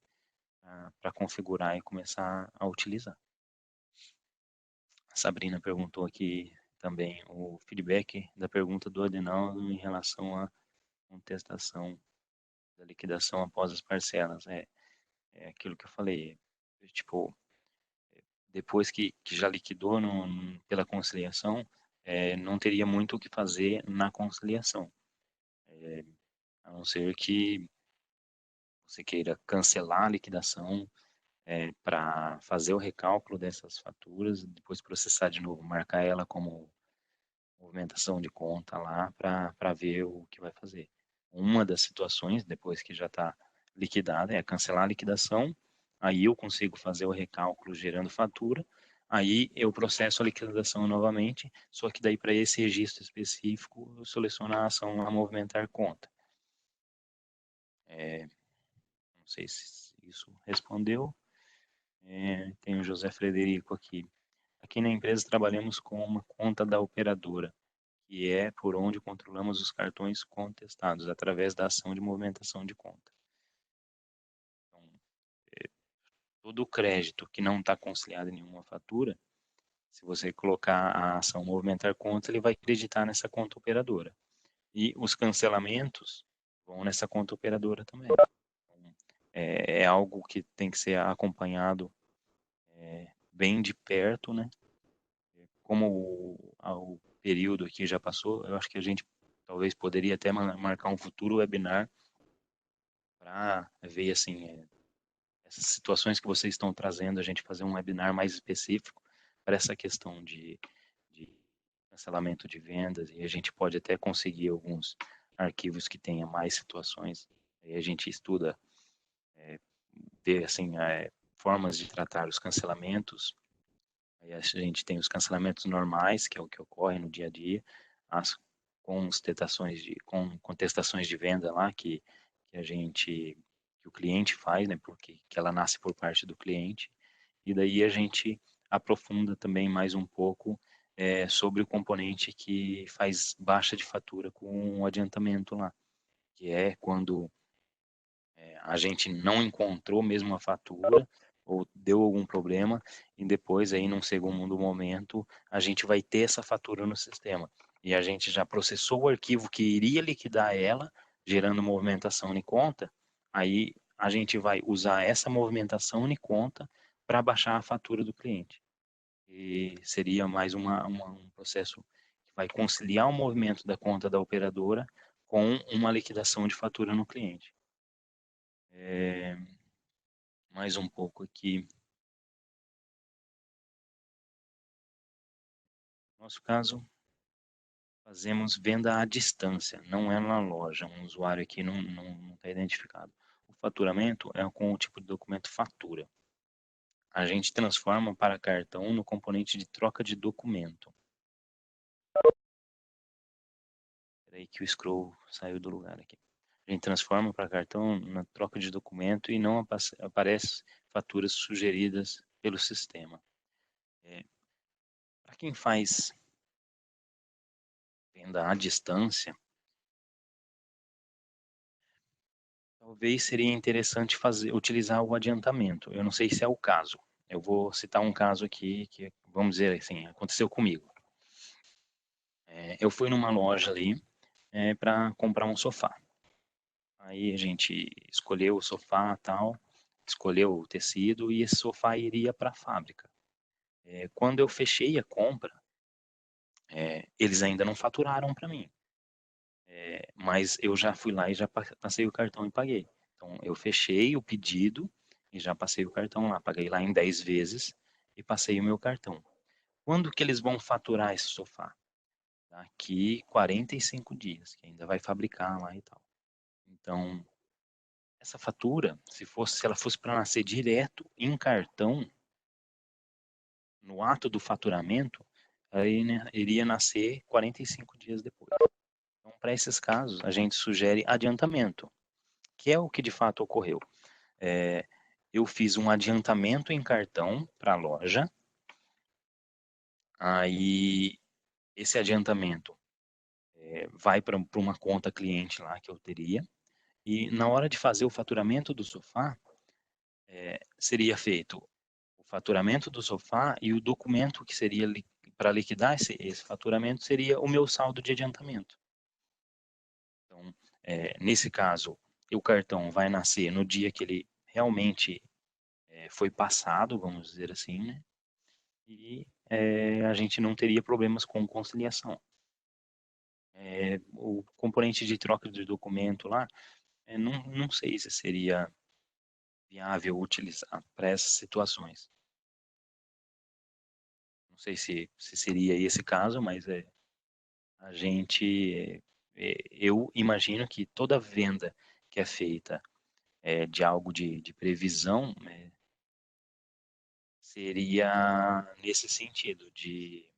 para configurar e começar a utilizar. A Sabrina perguntou aqui também o feedback da pergunta do Adenaldo em relação à contestação da liquidação após as parcelas. É aquilo que eu falei, tipo, depois que já liquidou pela conciliação, não teria muito o que fazer na conciliação, a não ser que você queira cancelar a liquidação para fazer o recálculo dessas faturas, depois processar de novo, marcar ela como movimentação de conta lá para ver o que vai fazer. Uma das situações, depois que já está liquidada, cancelar a liquidação, aí eu consigo fazer o recálculo gerando fatura, aí eu processo a liquidação novamente, só que daí para esse registro específico eu seleciono a ação a movimentar conta. Não sei se isso respondeu. Tem o José Frederico aqui. Aqui na empresa trabalhamos com uma conta da operadora, que é por onde controlamos os cartões contestados, através da ação de movimentação de conta. Então, todo o crédito que não está conciliado em nenhuma fatura, se você colocar a ação movimentar conta, ele vai acreditar nessa conta operadora. E os cancelamentos vão nessa conta operadora também. Então, é algo que tem que ser acompanhado bem de perto, né? Como o período aqui já passou, eu acho que a gente talvez poderia até marcar um futuro webinar para ver assim essas situações que vocês estão trazendo, a gente fazer um webinar mais específico para essa questão de cancelamento de vendas, e a gente pode até conseguir alguns arquivos que tenha mais situações, aí a gente estuda ter assim formas de tratar os cancelamentos. Aí a gente tem os cancelamentos normais, que é o que ocorre no dia a dia, as contestações de venda lá que a gente que o cliente faz, né, porque que ela nasce por parte do cliente. E daí a gente aprofunda também mais um pouco sobre o componente que faz baixa de fatura com o adiantamento lá, que é quando a gente não encontrou mesmo a fatura ou deu algum problema e depois aí num segundo momento a gente vai ter essa fatura no sistema e a gente já processou o arquivo que iria liquidar ela, gerando movimentação em conta, aí a gente vai usar essa movimentação em conta para baixar a fatura do cliente. E seria mais um processo que vai conciliar o movimento da conta da operadora com uma liquidação de fatura no cliente. Mais um pouco aqui. No nosso caso, fazemos venda à distância, não é na loja. Um usuário aqui não está identificado. O faturamento é com o tipo de documento fatura. A gente transforma para cartão no componente de troca de documento. Espera aí que o scroll saiu do lugar aqui. A gente transforma para cartão na troca de documento e não aparece faturas sugeridas pelo sistema. Para quem faz venda à distância, talvez seria interessante utilizar o adiantamento. Eu não sei se é o caso. Eu vou citar um caso aqui que, vamos dizer assim, aconteceu comigo. Eu fui numa loja ali para comprar um sofá. Aí a gente escolheu o sofá tal, escolheu o tecido e esse sofá iria para a fábrica. Quando eu fechei a compra, eles ainda não faturaram para mim. Mas eu já fui lá e já passei o cartão e paguei. Então, eu fechei o pedido e já passei o cartão lá. Paguei lá em 10 vezes e passei o meu cartão. Quando que eles vão faturar esse sofá? Daqui 45 dias, que ainda vai fabricar lá e tal. Então, essa fatura, se ela fosse para nascer direto em cartão, no ato do faturamento, aí, né, iria nascer 45 dias depois. Então, para esses casos, a gente sugere adiantamento, que é o que de fato ocorreu. Eu fiz um adiantamento em cartão para a loja, aí esse adiantamento vai para uma conta cliente lá que eu teria, e na hora de fazer o faturamento do sofá, seria feito o faturamento do sofá e o documento que seria para liquidar esse faturamento seria o meu saldo de adiantamento. Então, nesse caso, o cartão vai nascer no dia que ele realmente foi passado, vamos dizer assim, né? E a gente não teria problemas com conciliação. O componente de troca de documento lá, não sei se seria viável utilizar para essas situações. Não sei se seria esse caso, mas a gente, eu imagino que toda venda que é feita de algo de previsão, seria nesse sentido, de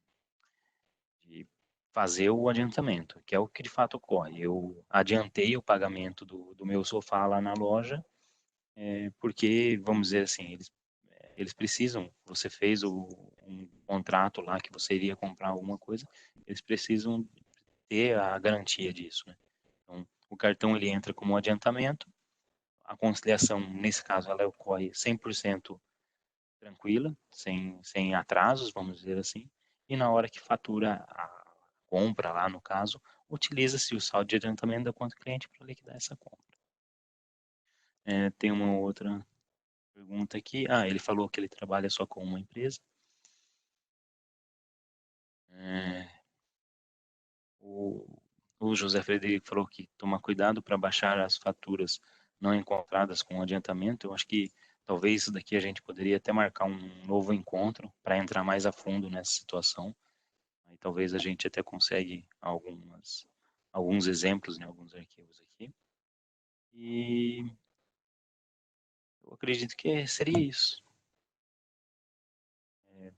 fazer o adiantamento, que é o que de fato ocorre. Eu adiantei o pagamento do meu sofá lá na loja, porque, vamos dizer assim, eles precisam, você fez um contrato lá que você iria comprar alguma coisa, eles precisam ter a garantia disso, né? Então, o cartão ele entra como um adiantamento, a conciliação, nesse caso, ela ocorre 100% tranquila, sem atrasos, vamos dizer assim, e na hora que fatura a compra lá, no caso, utiliza-se o saldo de adiantamento da conta cliente para liquidar essa compra. Tem uma outra pergunta aqui. Ele falou que ele trabalha só com uma empresa. É, o, o José Frederico falou que toma cuidado para baixar as faturas não encontradas com adiantamento. Eu acho que talvez isso daqui a gente poderia até marcar um novo encontro para entrar mais a fundo nessa situação. Aí talvez a gente até consegue alguns exemplos em alguns arquivos aqui. E eu acredito que seria isso. É,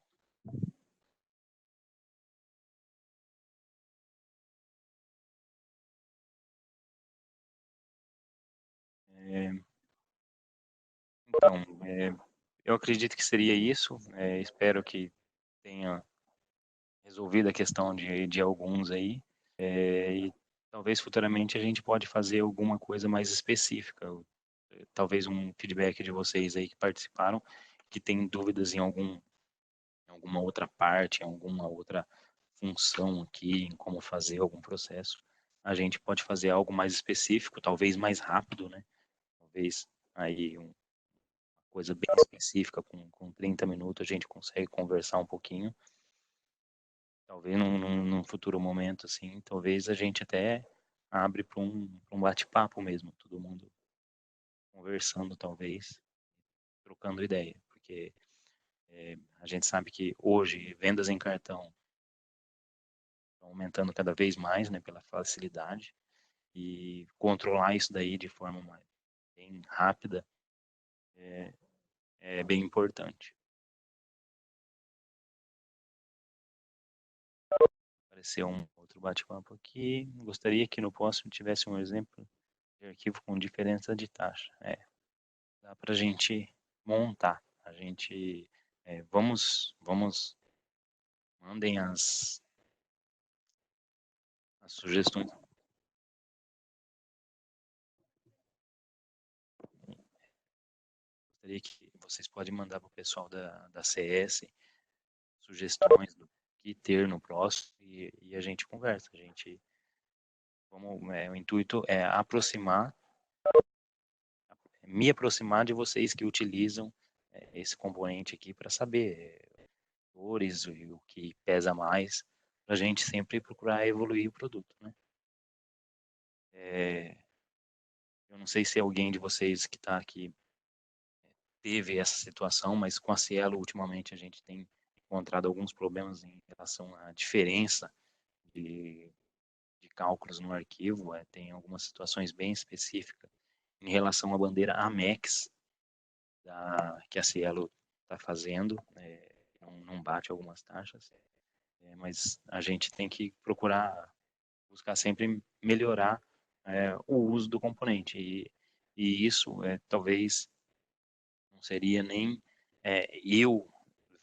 é, então, eu acredito que seria isso. Espero que tenha resolvido a questão de alguns aí. E talvez futuramente a gente pode fazer alguma coisa mais específica. Talvez um feedback de vocês aí que participaram, que tem dúvidas em alguma outra parte, em alguma outra função aqui, em como fazer algum processo. A gente pode fazer algo mais específico, talvez mais rápido, né? Talvez aí uma coisa bem específica, com 30 minutos a gente consegue conversar um pouquinho. Talvez num futuro momento, assim, talvez a gente até abre para pra um bate-papo mesmo, todo mundo conversando, talvez, trocando ideia, porque a gente sabe que hoje vendas em cartão estão aumentando cada vez mais, né, pela facilidade, e controlar isso daí de forma bem rápida é, é bem importante. Apareceu um outro bate-papo aqui. Gostaria que no próximo tivesse um exemplo de arquivo com diferença de taxa. Dá para a gente montar. A gente mandem as sugestões. Gostaria que vocês podem mandar para o pessoal da CS sugestões do que ter no próximo e a gente conversa. O intuito é me aproximar de vocês que utilizam esse componente aqui para saber cores e o que pesa mais, para a gente sempre procurar evoluir o produto, né? Eu não sei se alguém de vocês que está aqui teve essa situação, mas com a Cielo ultimamente a gente tem encontrado alguns problemas em relação à diferença de, de cálculos no arquivo. Tem algumas situações bem específicas em relação à bandeira Amex que a Cielo está fazendo, não bate algumas taxas, mas a gente tem que procurar buscar sempre melhorar o uso do componente e isso talvez não seria nem eu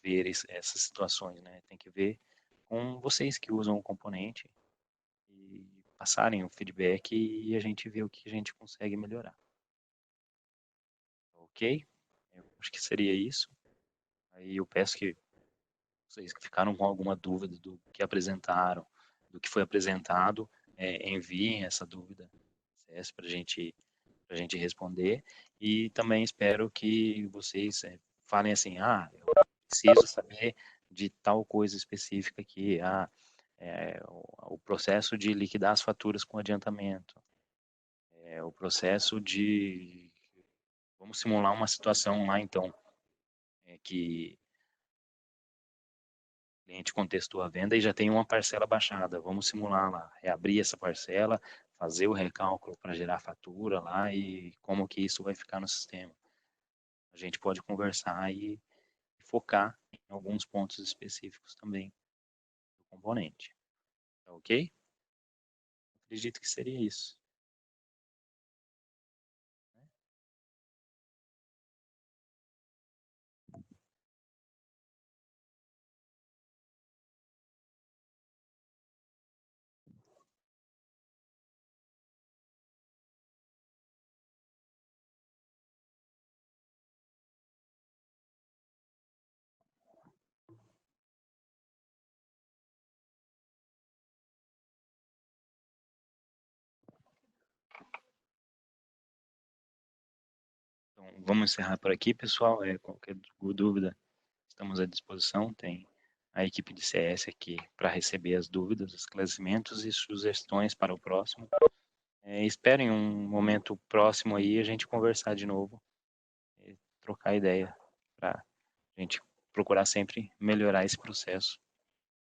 ver essas situações, né? Tem que ver com vocês que usam o componente e passarem o feedback e a gente vê o que a gente consegue melhorar. Ok? Eu acho que seria isso. Aí eu peço que vocês que ficaram com alguma dúvida do que apresentaram, do que foi apresentado, enviem essa dúvida para a gente responder. E também espero que vocês falem assim, eu preciso saber de tal coisa específica aqui, o processo de liquidar as faturas com adiantamento, o processo de... Vamos simular uma situação lá, então, que o cliente contestou a venda e já tem uma parcela baixada. Vamos simular lá, reabrir essa parcela, fazer o recálculo para gerar fatura lá e como que isso vai ficar no sistema. A gente pode conversar e focar em alguns pontos específicos também do componente. Tá ok? Acredito que seria isso. Então, vamos encerrar por aqui, pessoal. Qualquer dúvida, estamos à disposição. Tem a equipe de CS aqui para receber as dúvidas, esclarecimentos e sugestões para o próximo. Esperem um momento próximo aí a gente conversar de novo, trocar ideia para a gente procurar sempre melhorar esse processo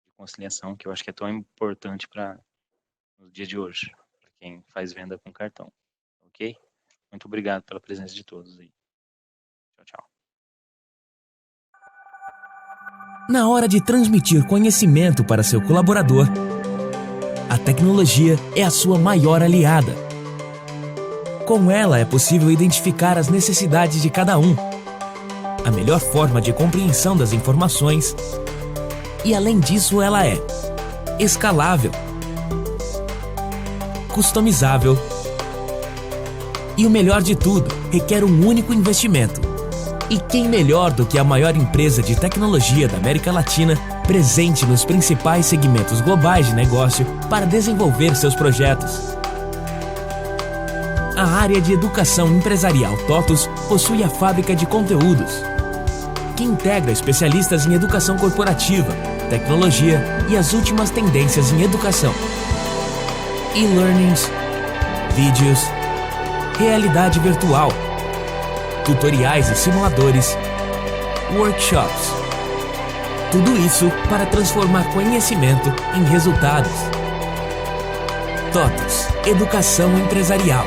de conciliação, que eu acho que é tão importante para no dia de hoje, para quem faz venda com cartão. Ok? Muito obrigado pela presença de todos aí. Tchau, tchau. Na hora de transmitir conhecimento para seu colaborador, a tecnologia é a sua maior aliada. Com ela é possível identificar as necessidades de cada um, a melhor forma de compreensão das informações e, além disso, ela é escalável, customizável e, o melhor de tudo, requer um único investimento. E quem melhor do que a maior empresa de tecnologia da América Latina, presente nos principais segmentos globais de negócio para desenvolver seus projetos? A área de educação empresarial TOTUS possui a fábrica de conteúdos, que integra especialistas em educação corporativa, tecnologia e as últimas tendências em educação. E-learnings, vídeos, realidade virtual, tutoriais e simuladores, workshops. Tudo isso para transformar conhecimento em resultados. TOTUS, Educação Empresarial.